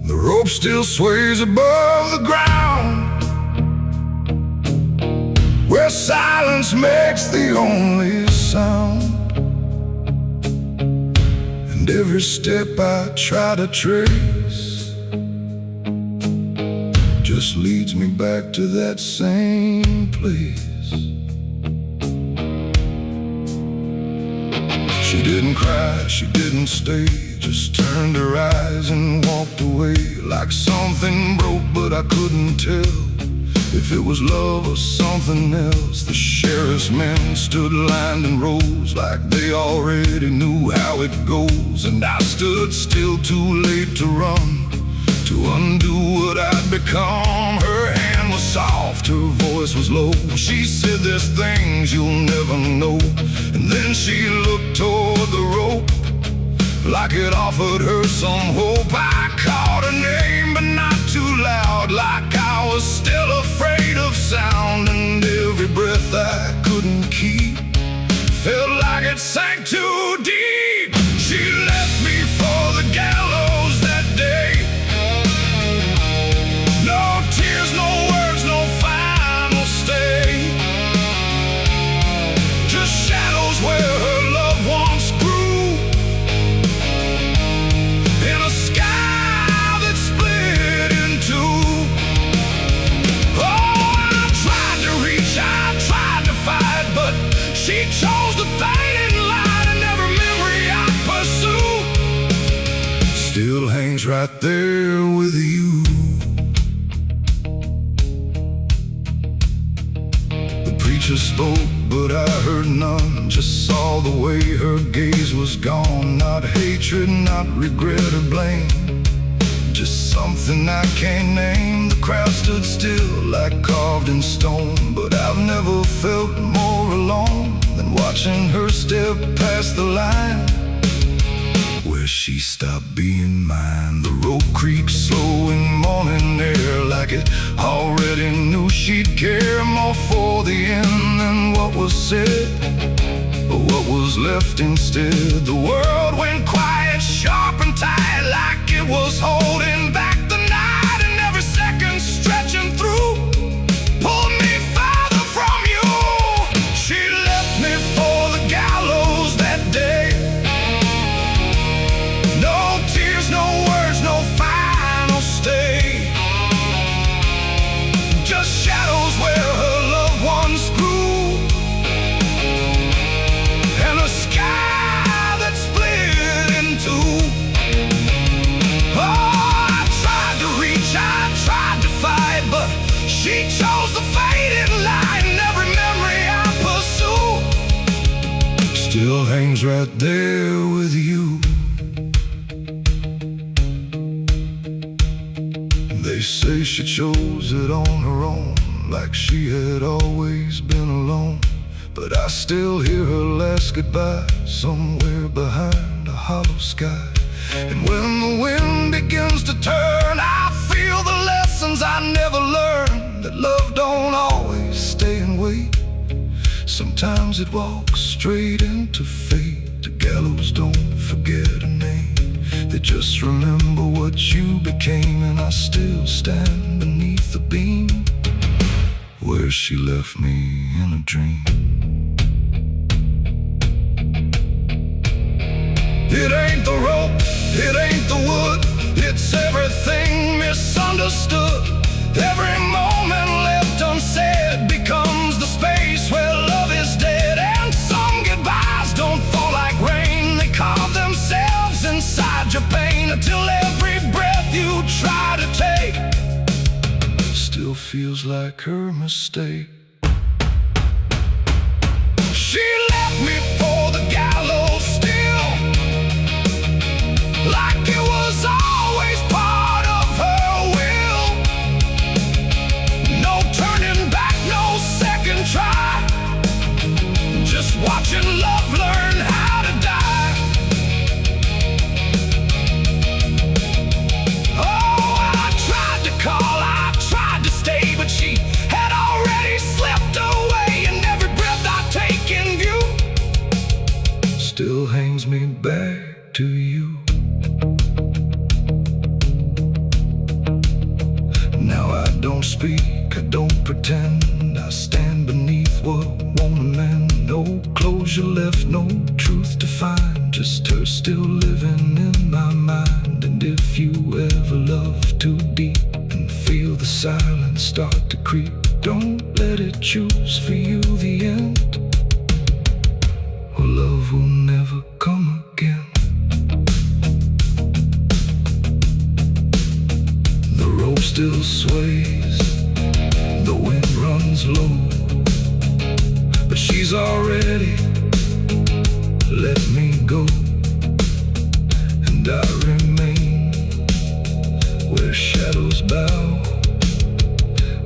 The rope still sways above the ground, where silence makes the only sound. And every step I try to trace just leads me back to that same place. She didn't cry, she didn't stay, just turned her eyes and walked away. Like something broke, but I couldn't tell if it was love or something else. The sheriff's men stood lined in rows, like they already knew how it goes. And I stood still, too late to run, to undo what I'd become. Her hand was soft, her voice was low. She said, "There's things you'll never know." And then she looked toward the rope, like it offered her some hope. I called her name, but not too loud, like I was still afraid of sound. And every breath I couldn't keep felt like it sank too deep. She left me for the gallows that day. No tears, no words, no final stay, just shadows where her loved ones grew, in a sky that split in two. Oh, I tried to reach, I tried to fight, but she chose the fading light, and every memory I pursue still hangs right there with you. The preacher spoke, but I heard none, just saw the way her gaze was gone. Not hatred, not regret or blame, just something I can't name. The crowd stood still, like carved in stone, but I've never felt more alone than watching her step past the line where she stopped being mine. The road creaked slow in morning air, like it already knew she'd care more for the end than what was said, but what was left instead. The world went quiet, sharp and tight, like it was holding back the night, and every second stretching through pulled me farther from you. She left me for the gallows that day. No tears, no words, no final stay, just shadows where her loved ones grew, and a sky that split in two. Oh, I tried to reach, I tried to fight, but she chose the fading light, and every memory I pursue still hangs right there with you. They say she chose it on her own, like she had always been alone, but I still hear her last goodbye somewhere behind a hollow sky. And when the wind begins to turn, I feel the lessons I never learned, that love don't always stay and wait. Sometimes it walks straight into fate. The gallows don't forget a name, they just remember what you became. And I still stand beneath the beam where she left me in a dream. It ain't the rope, it ain't the wood, it's everything misunderstood. Every moment left unsaid becomes the space where love is dead. And some goodbyes don't fall like rain, they carve themselves inside your pain, until every breath you try to take still feels like her mistake. She left me for the gallows still, like it was always part of her will. No turning back, no second try, just watching love learn how to die. Oh, I tried to call, I tried to stay, but she had already slipped away, and every breath I take in view still hangs me back to you. Now I don't speak, I don't pretend, I stand beneath what won't amend. No closure left, no truth to find, just her still living in my mind. And if you ever love too deep, and feel the silence start to creep. Don't let it choose for you the end, or love will never come again. The rope still sways, the wind runs low, but she's already let me go, and I remain where shadows bow,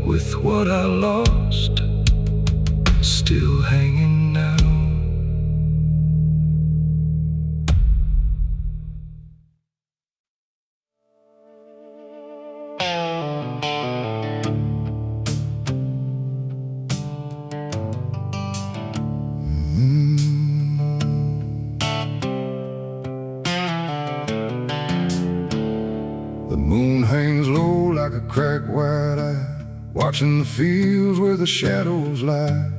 with what I lost still hanging now. The moon hangs low like a cracked white eye, watching the fields where the shadows lie.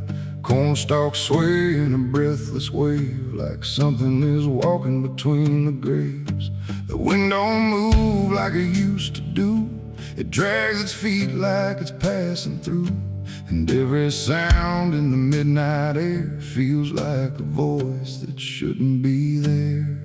Corn stalks sway in a breathless wave, like something is walking between the graves. The wind don't move like it used to do, it drags its feet like it's passing through. And every sound in the midnight air feels like a voice that shouldn't be there.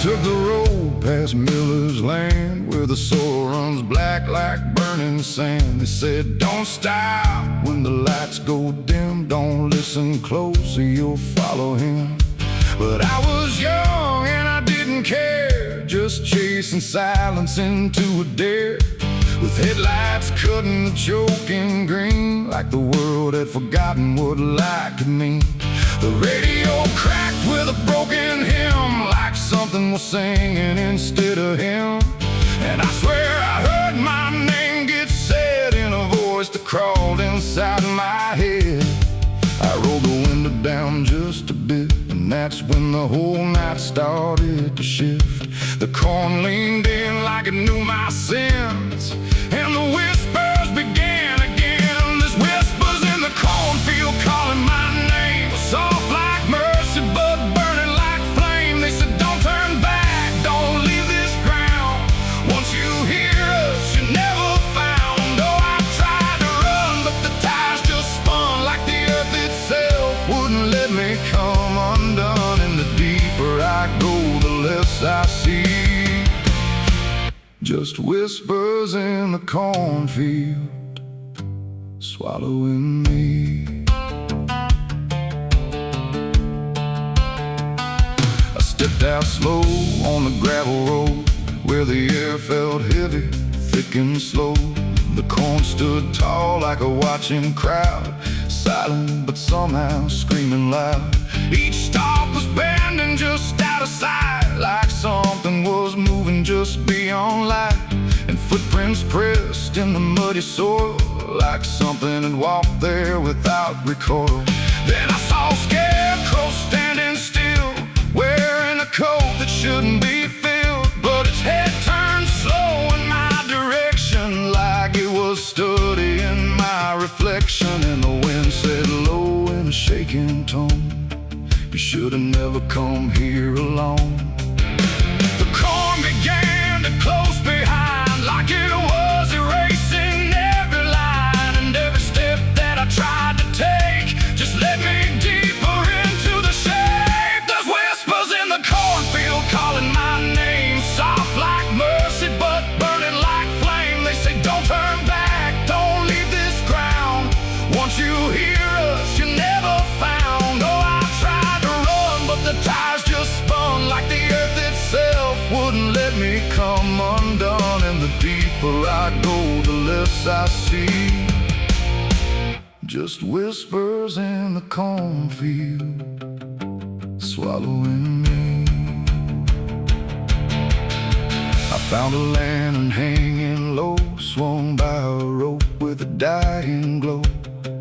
Took the road past Miller's land, where the soil runs black like burning sand. They said, don't stop when the lights go dim, don't listen close or you'll follow him. But I was young and I didn't care, just chasing silence into a dare, with headlights cutting the choking green, like the world had forgotten what light could mean. The radio cracked with a broken hymn, like something was singing instead of him. And I swear I heard my name get said in a voice that crawled inside my head. I rolled the window down just a bit, and that's when the whole night started to shift. The corn leaned in like it knew my sins, and the whispers began again. There's whispers in the cornfield calling my name, soft like mercy but burning like flame. They said, don't turn back, don't leave this ground. Once you hear us, you're never found. Oh, I tried to run, but the tires just spun, like the earth itself wouldn't let me come undone. And the deeper I go, the less I see, just whispers in the cornfield swallowing me. I stepped out slow on the gravel road, where the air felt heavy, thick and slow. The corn stood tall like a watching crowd, silent but somehow screaming loud. Each stalk was bending just out of sight, like something was moving just beyond light. And footprints pressed in the muddy soil, like something had walked there without recoil. Then I saw a scarecrow standing still, wearing a coat that shouldn't be filled, but its head turned slow in my direction, like it was studying my reflection. And the wind said low in a shaking tone, you should have never come here alone. The corn began to close behind, like it was erasing every line. And every step that I tried to take just led me deeper into the shade. There's whispers in the cornfield calling my name, soft like mercy but burning like flame. They say, don't turn back, don't leave this ground. Once you hear us, you're never found. Oh, I tried to run, but the tires just spun, like the earth itself wouldn't let me come undone. And the deeper I go, the less I see, just whispers in the cornfield swallowing me. I found a lantern hanging low, swung by a rope with a dying glow.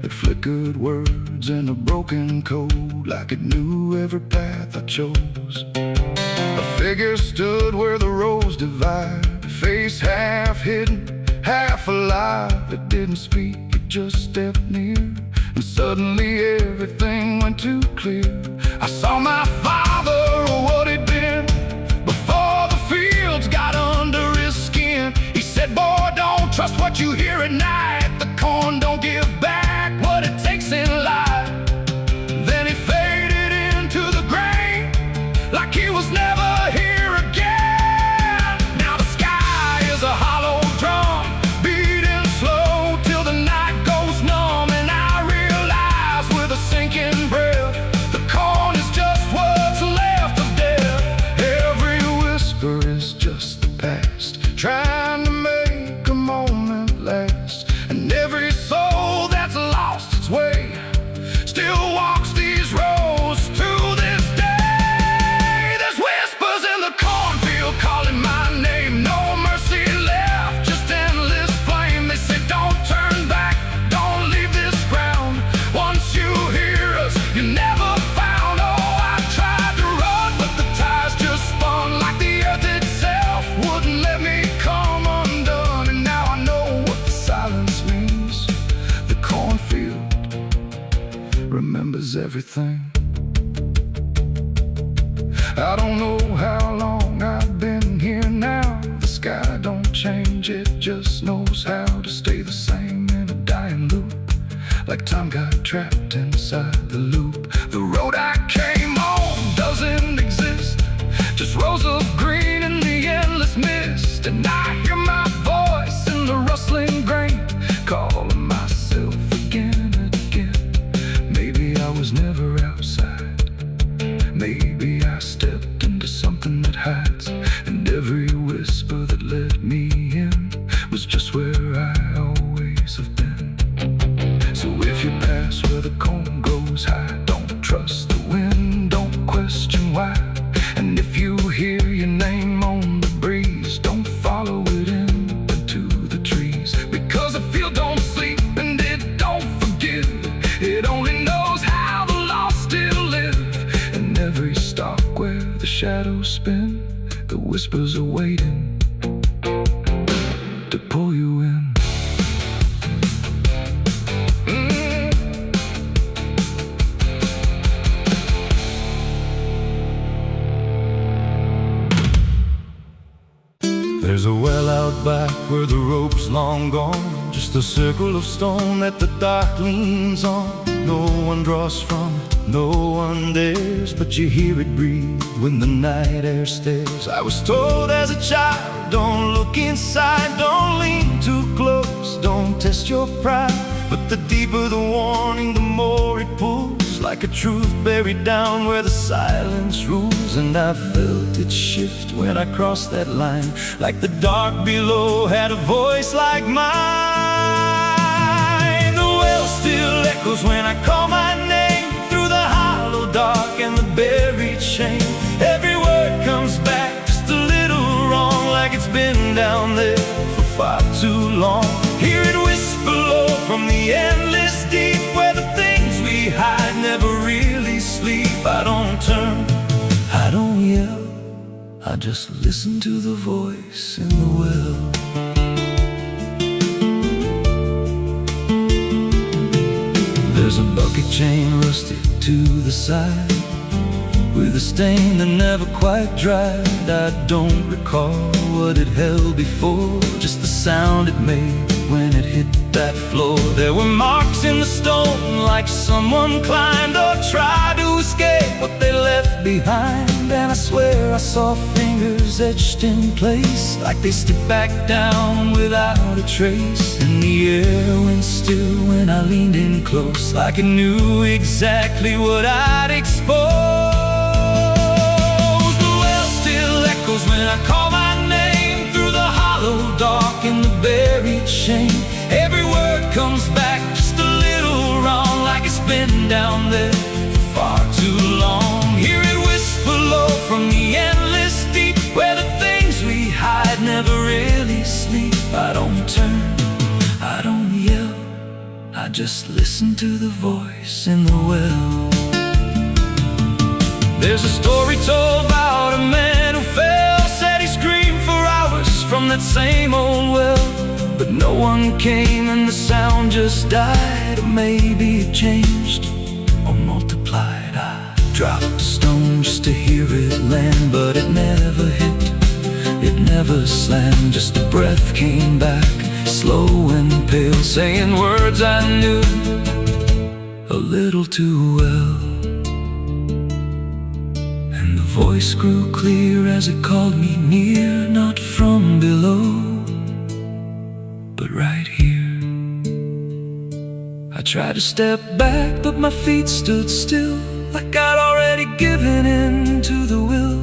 It flickered words in a broken code, like it knew every path I chose. A figure stood where the roads divide, face half hidden, half alive. It didn't speak, it just stepped near, and suddenly everything went too clear. I saw my father, what he'd been, before the fields got under his skin. He said, boy, don't trust what you hear at night. The corn don't give back what it takes in life. Then he faded into the grain like he was never here again. Now the sky is a hollow drum, beating slow till the night goes numb. And I realize with a sinking breath, the corn is just what's left of death. Every whisper is just the past, trying to make a moment last. And every soul that's lost its way still walks these roads to this day. There's whispers in the cornfield calling my name. No mercy left, just endless flame. They say don't turn back, don't leave this ground. Once you hear us, you never found. Oh, I tried to run, but the tires just spun like the earth itself wouldn't let me come undone. And now I know what the silence means. The cornfield remembers everything. I don't know how long I've been here now. The sky don't change, it just knows how to stay the same in a dying loop, like time got trapped inside the loop. The road I came on doesn't exist, just rows of green in the endless mist. And I hear my voice in the rustling grain, calling myself again and again. Maybe I was never outside, maybe I stepped into something that hides. And every whisper that let me in was just where I always have been. So if you pass where the corn grows high, don't trust the wind, don't question why. And if you hear your name on the breeze, don't follow it into the trees. Because the field don't sleep and it don't forgive, it only knows how the lost still live. And every stalk where the shadows spin, the whispers are waiting to pull you in. There's a well out back where the rope's long gone, just a circle of stone that the dark leans on. No one draws from it, no one dares, but you hear it breathe when the night air stares. I was told as a child, don't look inside, don't lean too close, don't test your pride. But the deeper the warning, the more it pulls, like a truth buried down where the silence rules. And I felt it shift when I crossed that line, like the dark below had a voice like mine. The well still echoes when I call my name, through the hollow dark and the buried shame. Every word comes back just a little wrong, like it's been down there for far too long. Hear it whisper low from the endless deep, where the things we hide never really sleep. I don't turn, I don't yell, I just listen to the voice in the well. There's a bucket chain rusted to the side, with a stain that never quite dried. I don't recall what it held before, just the sound it made when it hit that floor. There were marks in the stone, like someone climbed or tried to escape what they left behind. And I swear I saw fingers etched in place, like they slipped back down without a trace. And the air went still when I leaned in close, like it knew exactly what I'd exposed. The well still echoes when I call my name, through the hollow dark and the buried shame. Every word comes back just a little wrong, like it's been down there for far too long. Hear it whisper low from the endless deep, where the things we hide never really sleep. I don't turn, I don't yell, I just listen to the voice in the well. There's a story told about a man who fell, said he screamed for hours from that same old well. But No one came and the sound just died. Or maybe it changed or multiplied. I dropped a stone just to hear it land, but it never hit, it never slammed. Just a breath came back, slow and pale, saying words I knew a little too well. And the voice grew clear as it called me near, not from below, but right here. I tried to step back, but my feet stood still, like I'd already given in to the will.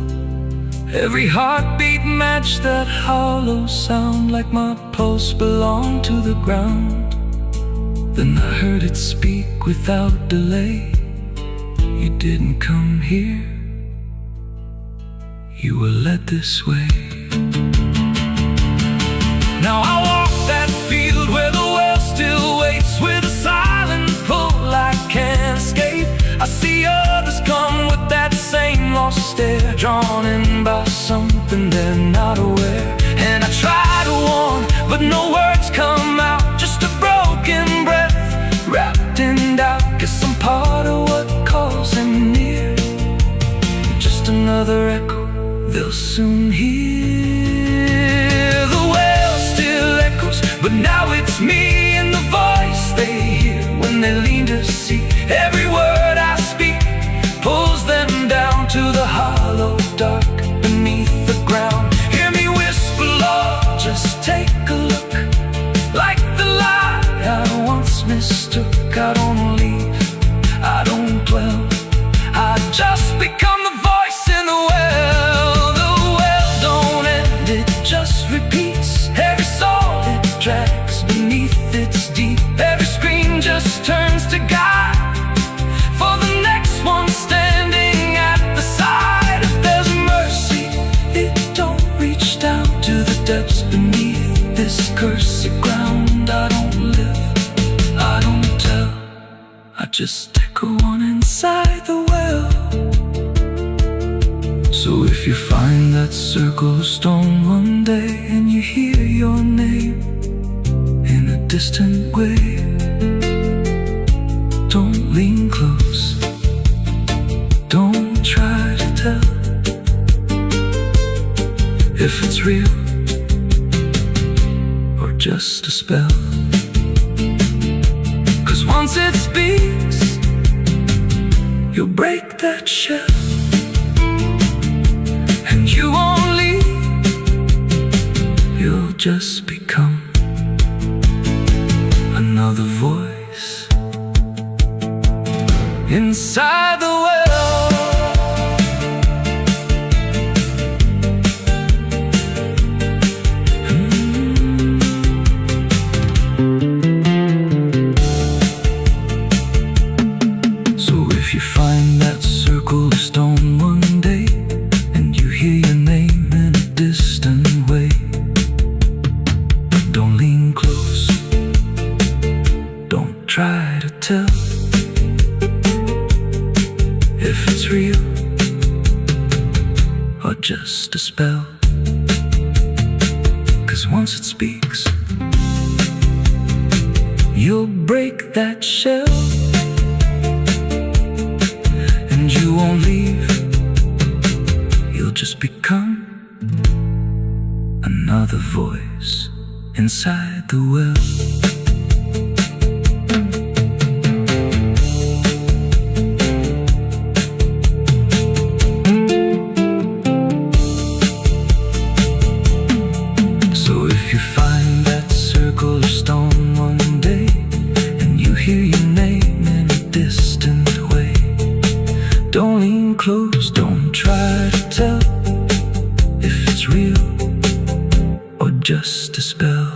Every heartbeat matched that hollow sound, like my pulse belonged to the ground. Then I heard it speak without delay. You didn't come here, you were led this way. Now I walk that field where the well still waits, with a silent pull I can't escape. I see others come with that same lost stare, drawn in by something they're not aware. And I try to warn, but no words come out, just a broken breath wrapped in doubt. Guess I'm part of what calls them near, just another echo they'll soon hear. The well still echoes, but now it's me and the voice they hear when they lean to see. Every word I speak pulls them down to the hollow dark beneath the ground. Hear me whisper, Lord, just take a look, like the lie I once mistook. I don't leave, I don't dwell, I just become the voice in the well. The well don't end, it just repeats. Every soul it drags beneath its deep. Every scream just turns to guide for the next one standing at the side. If there's mercy, it don't reach down to the depths beneath this cursed ground. I don't live, I don't tell, I just echo on inside the well. So if you find that circle of stone one day, and you hear your name in a distant way, don't lean close, don't try to tell if it's real or just a spell. 'Cause once it speaks, you'll break that shell, and you won't leave, you'll just become another voice inside the well. So if you find that circle of stone one day, and you hear your name in a distant way, don't lean close, don't try to tell if it's real or just a spell. 'Cause once it speaks, you'll break that shell, and you won't leave, you'll just become another voice inside the well. Close, don't try to tell if it's real or just a spell.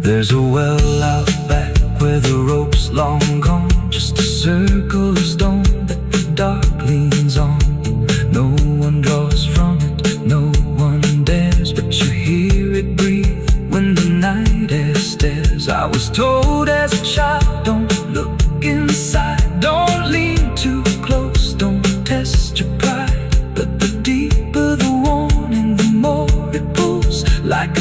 There's a well out back where the rope's long gone, just a circle of stone that the dark leans on. No one draws from it, no one dares, but you hear it breathe when the night air stares. I was told as a child, don't look inside, don't lean too close, don't test your pride. But the deeper the warning, the more it pulls, like a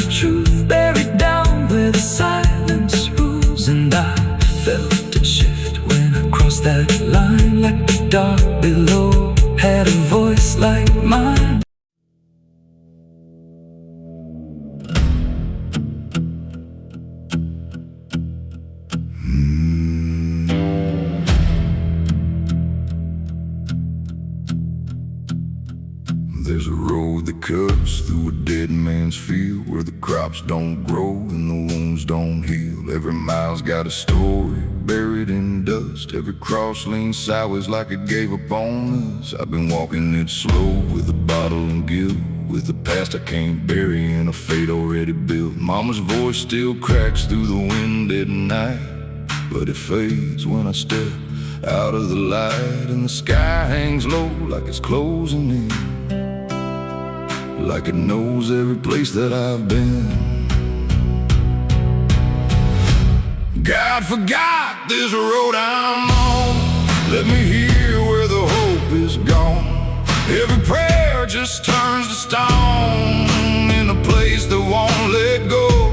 dark below had a voice like mine. There's a road that cuts through a dead man's field, where the crops don't grow and the wounds don't heal. Every mile's got a story buried in dust. Every cross leans sideways like it gave up on us. I've been walking it slow with a bottle and guilt, with the past I can't bury and a fate already built. Mama's voice still cracks through the wind at night, but it fades when I step out of the light. And the sky hangs low like it's closing in, like it knows every place that I've been. God forgot this road I'm on. Let me hear where the hope is gone. Every prayer just turns to stone in a place that won't let go.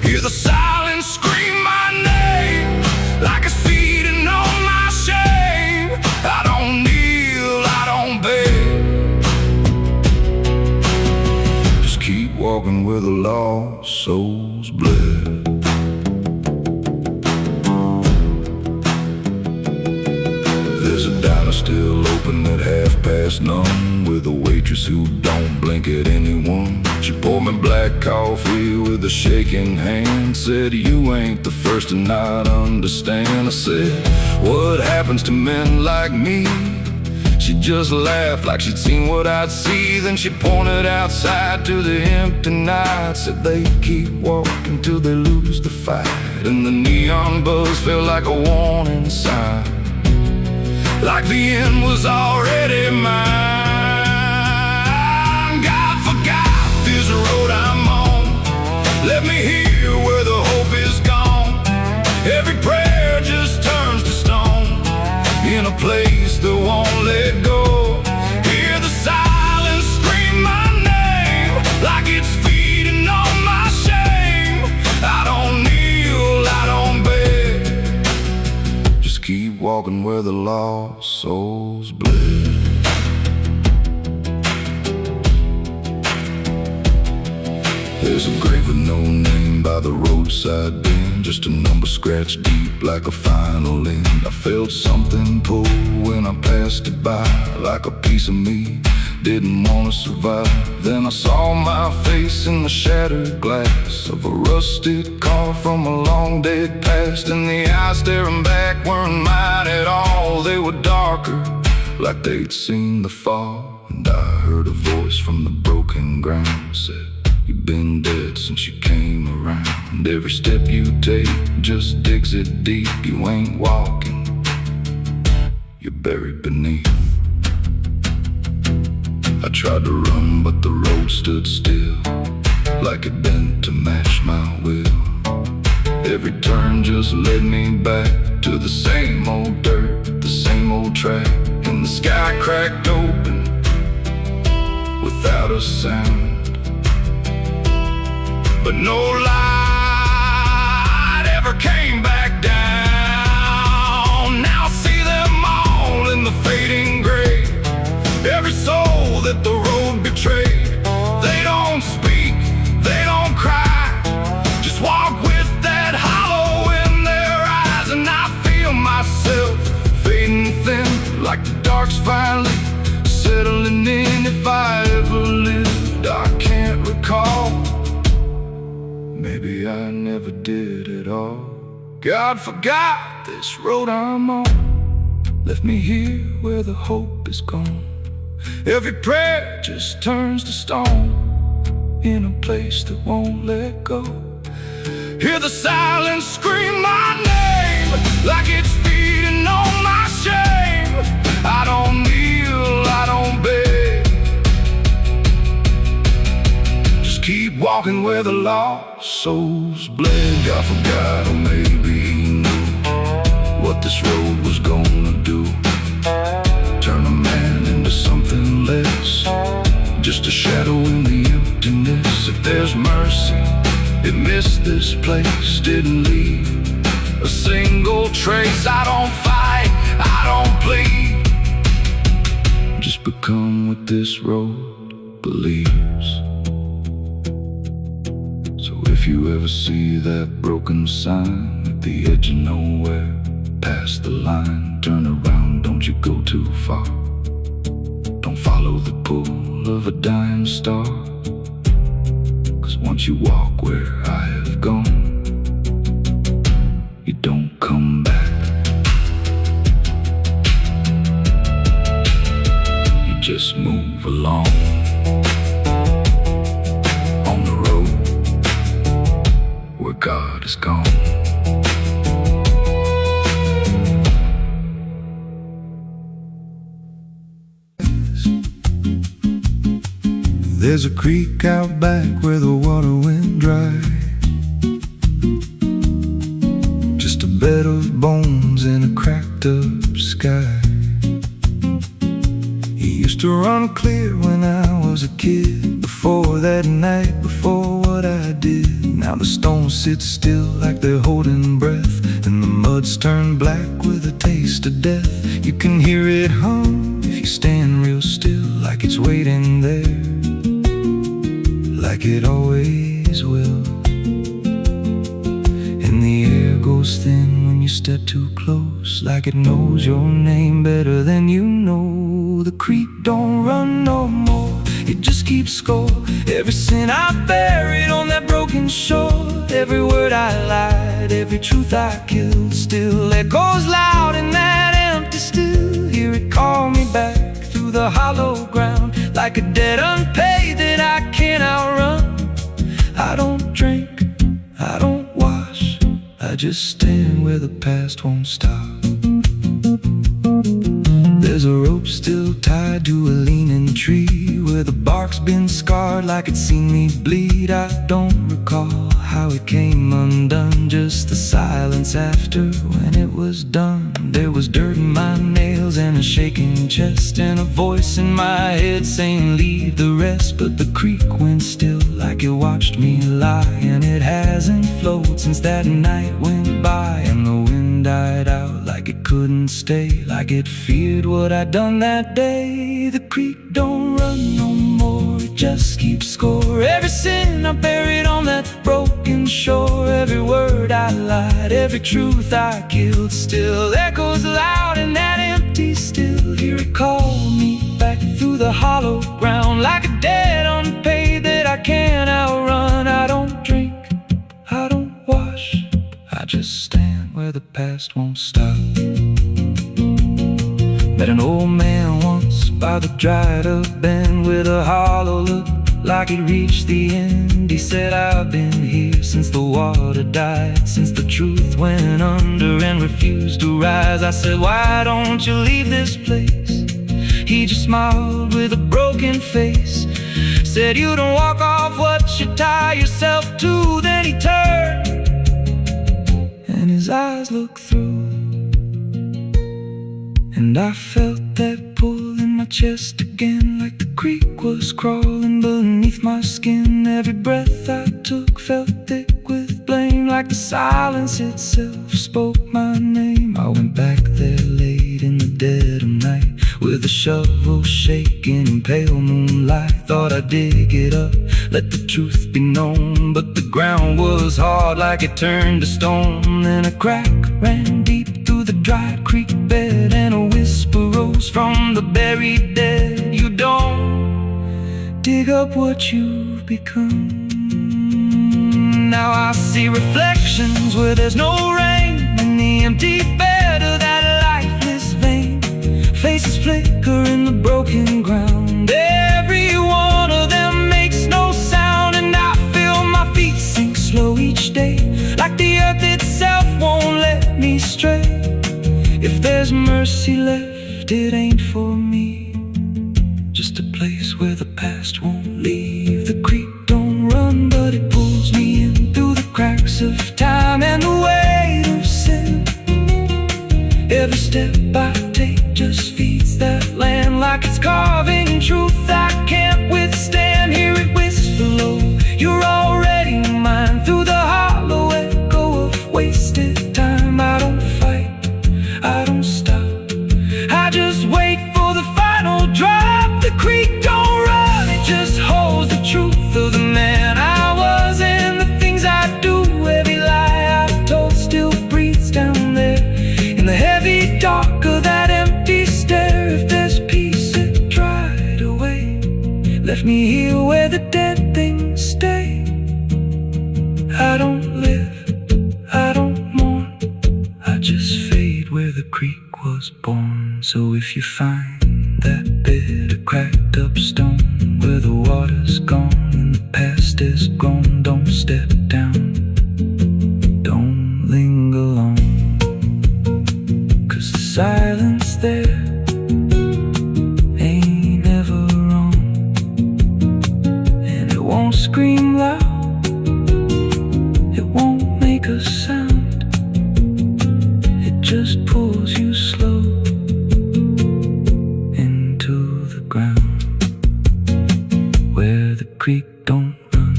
Hear the silence scream my name like it's feeding on my shame. I don't kneel, I don't beg, keep walking where the lost souls bled. There's a diner still open at none, with a waitress who don't blink at anyone. She poured me black coffee with a shaking hand, said, "You ain't the first to not understand." I said, "What happens to men like me?" She just laughed like she'd seen what I'd see. Then she pointed outside to the empty night, said they keep walking till they lose the fight. And the neon buzz felt like a warning sign, like the end was already mine. God forgot this road I'm on. Let me hear where the hope is gone. Every prayer just turns to stone in a place that won't let go. Hear the silence scream my name like it's feeding on my shame. I don't kneel, I don't beg, just keep walking where the lost souls bled. There's a grave with no name by the roadside bend, just a number scratched deep like a final end. I felt something pull when I passed it by, like a piece of me didn't want to survive. Then I saw my face in the shattered glass of a rusted car from a long dead past, and the eyes staring back weren't mine at all. They were darker, like they'd seen the fall. And I heard a voice from the broken ground, said, "You've been dead since you came around. Every step you take just digs it deep. You ain't walking, you're buried beneath." I tried to run, but the road stood still, like it bent to match my will. Every turn just led me back to the same old dirt, the same old track. And the sky cracked open without a sound, but no light ever came back down. Now I see them all in the fading gray, every soul that the road betrayed. They don't speak, they don't cry, just walk with that hollow in their eyes. And I feel myself fading thin, like the dark's finally settling in. If I ever lived, I can't recall. Maybe I never did at all. God forgot this road I'm on. Left me here where the hope is gone. Every prayer just turns to stone in a place that won't let go. Hear the silence scream my name like it's feeding on my shame. I don't kneel, I don't beg, just keep walking where the lost souls bled. God forgot, or maybe he knew what this road was gonna do. Turn a man into something less, just a shadow in the emptiness. If there's mercy, it missed this place, didn't leave a single trace. I don't fight, I don't plead, come with this road believes. So if you ever see that broken sign at the edge of nowhere, past the line, turn around, don't you go too far. Don't follow the pull of a dying star, 'cause once you walk where I have gone, you don't come back. You just move along on the road where God is gone. There's a creek out back where the water went dry, just a bed of bones and a cracked up sky. He used to run clear when I was a kid, before that night, before what I did. Now the stones sit still like they're holding breath, and the mud's turned black with a taste of death. You can hear it hum if you stand real still, like it's waiting there, like it always will. And the air goes thin when you step too close, like it knows your name better than you know. The creek don't run no more, it just keeps score. Every sin I buried on that broken shore, every word I lied, every truth I killed, still echoes loud in that empty still. Hear it call me back through the hollow ground, like a debt unpaid that I can't outrun. I don't drink, I don't wash, I just stand where the past won't stop. There's a rope still tied to a leaning tree, where the bark's been scarred like it's seen me bleed. I don't recall how it came undone, just the silence after when it was done. There was dirt in my nails and a shaking chest, and a voice in my head saying leave the rest. But the creek went still like it watched me lie, and it hasn't flowed since that night went by. And the wind died out like it couldn't stay, like it feared what I'd done that day. The creek don't run no more, it just keeps score. Every sin I buried on that broken shore, every word I lied, every truth I killed, still echoes loud in that empty still. Hear it call me back through the hollow ground, like a debt unpaid that I can't outrun. I don't drink, I don't wash, I just stand where the past won't stop. Met an old man once by the dried up bend, with a hollow look like it reached the end. He said, I've been here since the water died, since the truth went under and refused to rise. I said, why don't you leave this place? He just smiled with a broken face, said, you don't walk off what you tie yourself to. Then he turned and his eyes looked through, and I felt that pull in my chest again, like the creek was crawling beneath my skin. Every breath I took felt thick with blame, like the silence itself spoke my name. I went back there late in the dead of night, with a shovel shaking in pale moonlight. Thought I'd dig it up, let the truth be known, but the ground was hard like it turned to stone. Then a crack ran deep through the dry creek bed, and a whisper rose from the buried dead. You don't dig up what you've become. Now I see reflections where there's no rain, in the empty bed of that lifeless vein. Faces flicker in the broken ground, every one of them makes no sound. And I feel my feet sink slow each day, like the earth itself won't let me stray. If there's mercy left, it ain't for me, just a place where the past won't leave. The creek don't run, but it pulls me in through the cracks of time and the weight of sin. Every step I take just feeds that land, like it's carving truth I can't withstand. Hear it whisper low, you're already mine, through the hollow echo of wasted time. I don't fight, I don't stop, I just wait for the final drop. left me here where the dead things stay. I don't live, I don't mourn, I just fade where the creek was born. So if you find that bit of cracked up stone where the water's gone and the past is gone, don't step down, don't linger long, 'cause the silence there ain't ever wrong, and it won't scream loud, it won't make a sound, it just pulls you slow into the ground, where the creek don't run,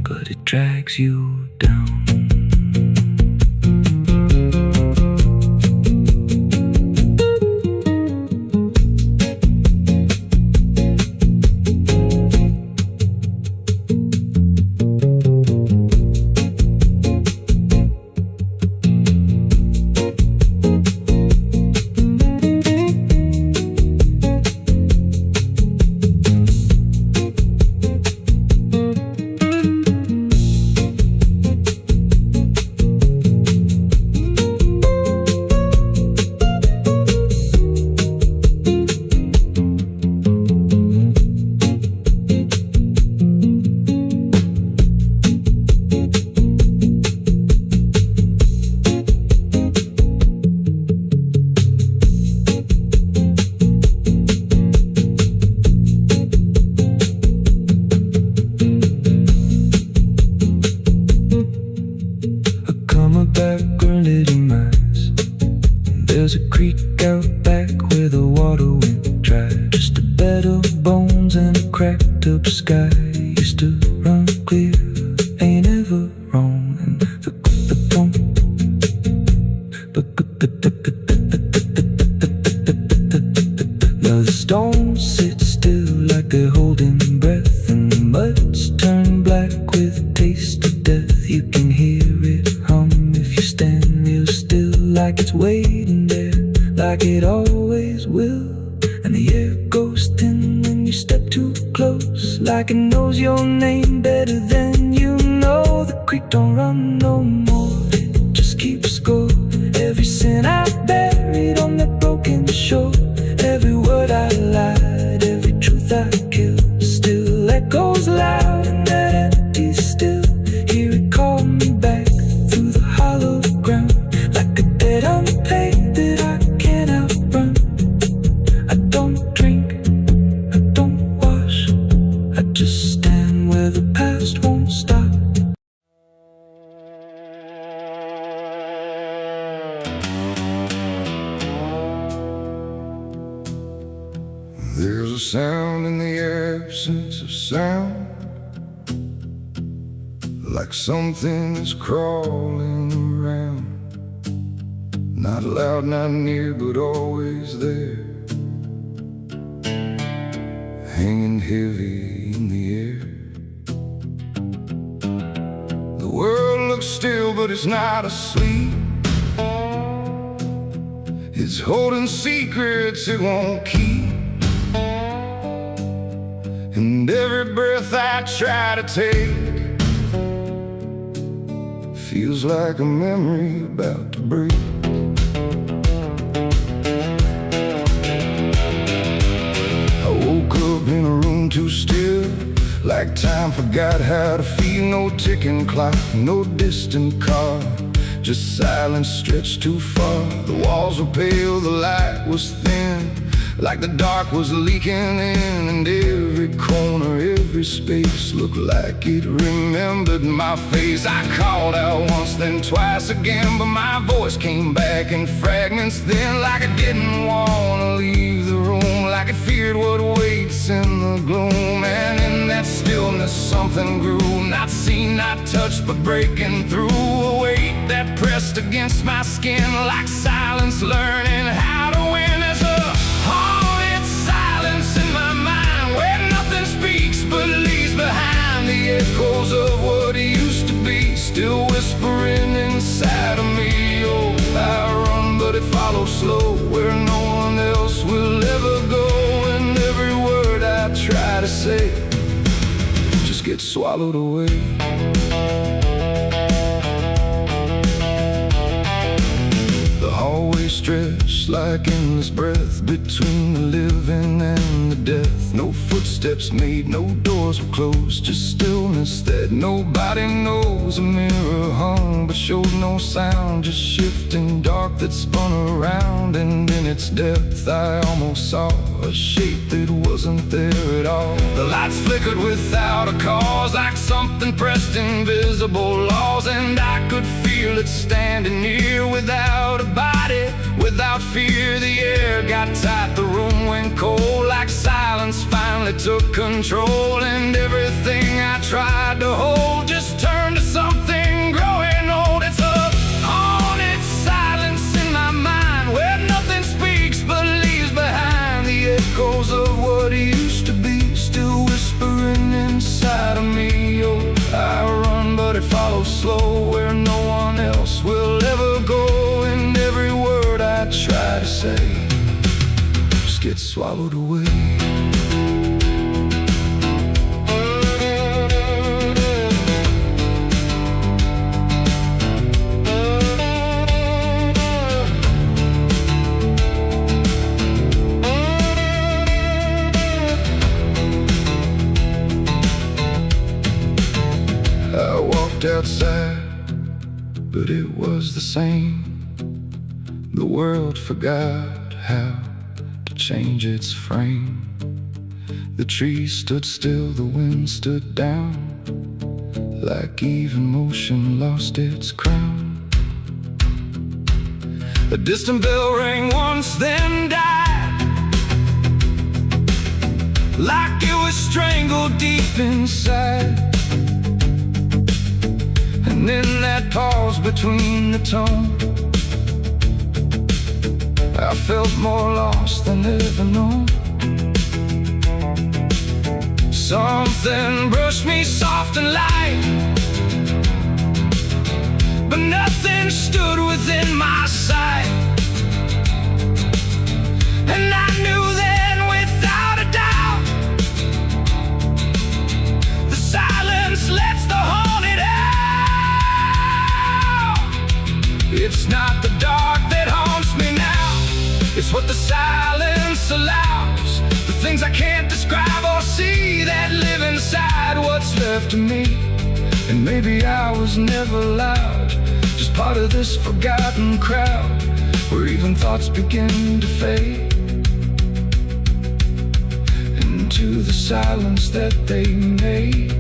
but it drags you down. There's a creek out back where the water went dry, just a bed of bones and a cracked up sky. Used to run clear, ain't ever wrong, and the stones sit still like they're holding breath, and the mud's turned black with a taste of death. You can hear it hum if you stand real still, like it's waiting there, like it always will. And the air goes thin when you step too close, like it knows your name better than you know. The creek don't run no more, it just keeps score. Every sin I buried on that broken shore, every word I lied, every truth I killed, still echoes loud in that empty still. Hear it call me back through the hollow ground, like a debt unpaid that I can't outrun. I don't drink, I don't wash, I just stand where the past won't stop. There's a sound in the absence of sound, like something is crawling around. Not loud, not near, but always there, hanging heavy in the air. The world looks still, but it's not asleep. It's holding secrets it won't keep. And every breath I try to take feels like a memory about to break. I woke up in a room too still, like time forgot how to feel. No ticking clock, no distant car, just silence stretched too far. The walls were pale, the light was thin, like the dark was leaking in. And every corner, every space looked like it remembered my face. I called out once, then twice again, but my voice came back in fragments then, like I didn't want to leave the room, like it feared what waits in the gloom. And in that stillness something grew, not seen, not touched, but breaking through. A weight that pressed against my skin, like silence learning how to win. There's a haunted silence in my mind, where nothing speaks but leaves behind the echoes of what used to be, still whispering inside of me. Oh, I run, but it follows slow, where no one else will ever go. And every word I try say, just get swallowed away. The hallway stretched like endless breath between the living and the death. No footsteps made, no doors were closed, just stillness that nobody knows. A mirror hung but showed no sound, just shifting dark that spun around. And in its depth I almost saw a shape that wasn't there at all. The lights flickered without a cause, like something pressed invisible laws. And I could feel it standing near without a body, without fear. The air got tight, the room went cold, like silence finally took control. And everything I tried to hold just turned to something growing old. It's a haunted silence in my mind, where nothing speaks but leaves behind the echoes of what used to be, still whispering inside of me. Oh, I run but it follows slow, where no one else will ever go. And every word I try to say just gets swallowed away. I walked outside, but it was the same. The world forgot how to change its frame. The trees stood still, the wind stood down, like even motion lost its crown. A distant bell rang once, then died, like it was strangled deep inside. And in that pause between the tone, I felt more lost than ever known. Something brushed me soft and light, but nothing stood within my sight. And I knew then without a doubt, the silence lets the haunted out. It's not the dark that haunts me now, it's what the silence allows. The things I can't describe or see that live inside what's left of me. And maybe I was never loud, just part of this forgotten crowd, where even thoughts begin to fade into the silence that they made.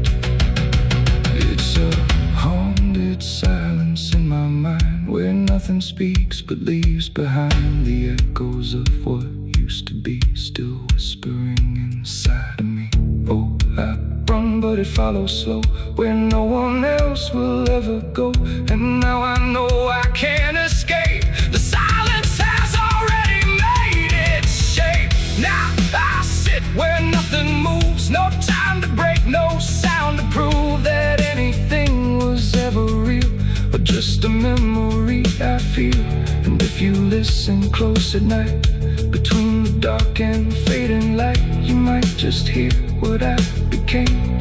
It's a haunted silence in my mind, where nothing speaks but leaves behind the echoes of what used to be, still whispering inside of me. Oh, I run but it follows slow, where no one else will ever go. And now I know I can't escape, the silence has already made its shape. Now I sit where nothing moves, no time to break, no sound to prove that anything was ever real, or just a memory I feel. And if you listen close at night, between the dark and fading light, you might just hear what I became,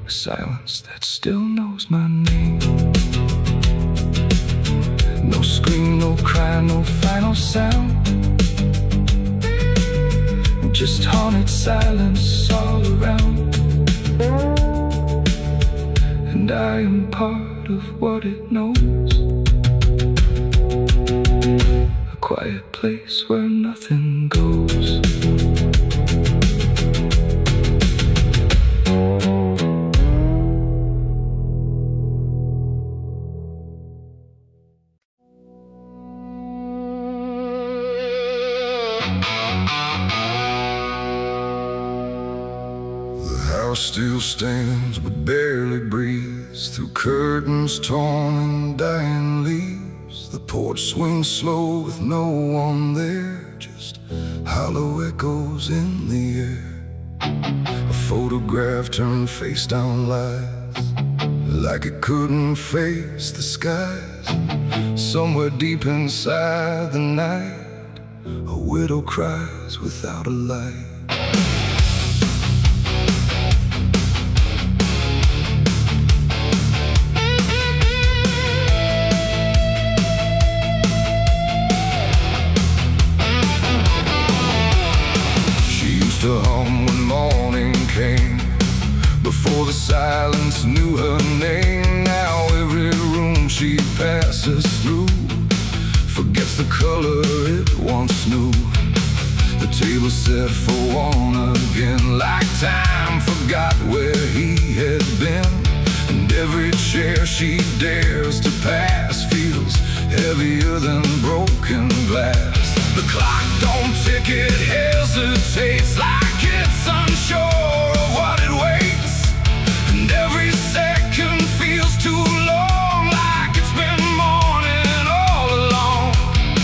a silence that still knows my name. No scream, no cry, no final sound, just haunted silence all around. And I am part of what it knows, a quiet place where nothing goes. The house still stands but barely breathes through curtains torn and dying leaves. The porch swings slow with no one there, just hollow echoes in the air. A photograph turned face down lies, like it couldn't face the skies. Somewhere deep inside the night, a widow cries without a light. used to hum when morning came, before the silence knew her name. Now every room she passes through forgets the color it once knew. The table set for one again, like time forgot where he had been. And every chair she dares to pass feels heavier than broken glass. The clock don't tick, it hesitates.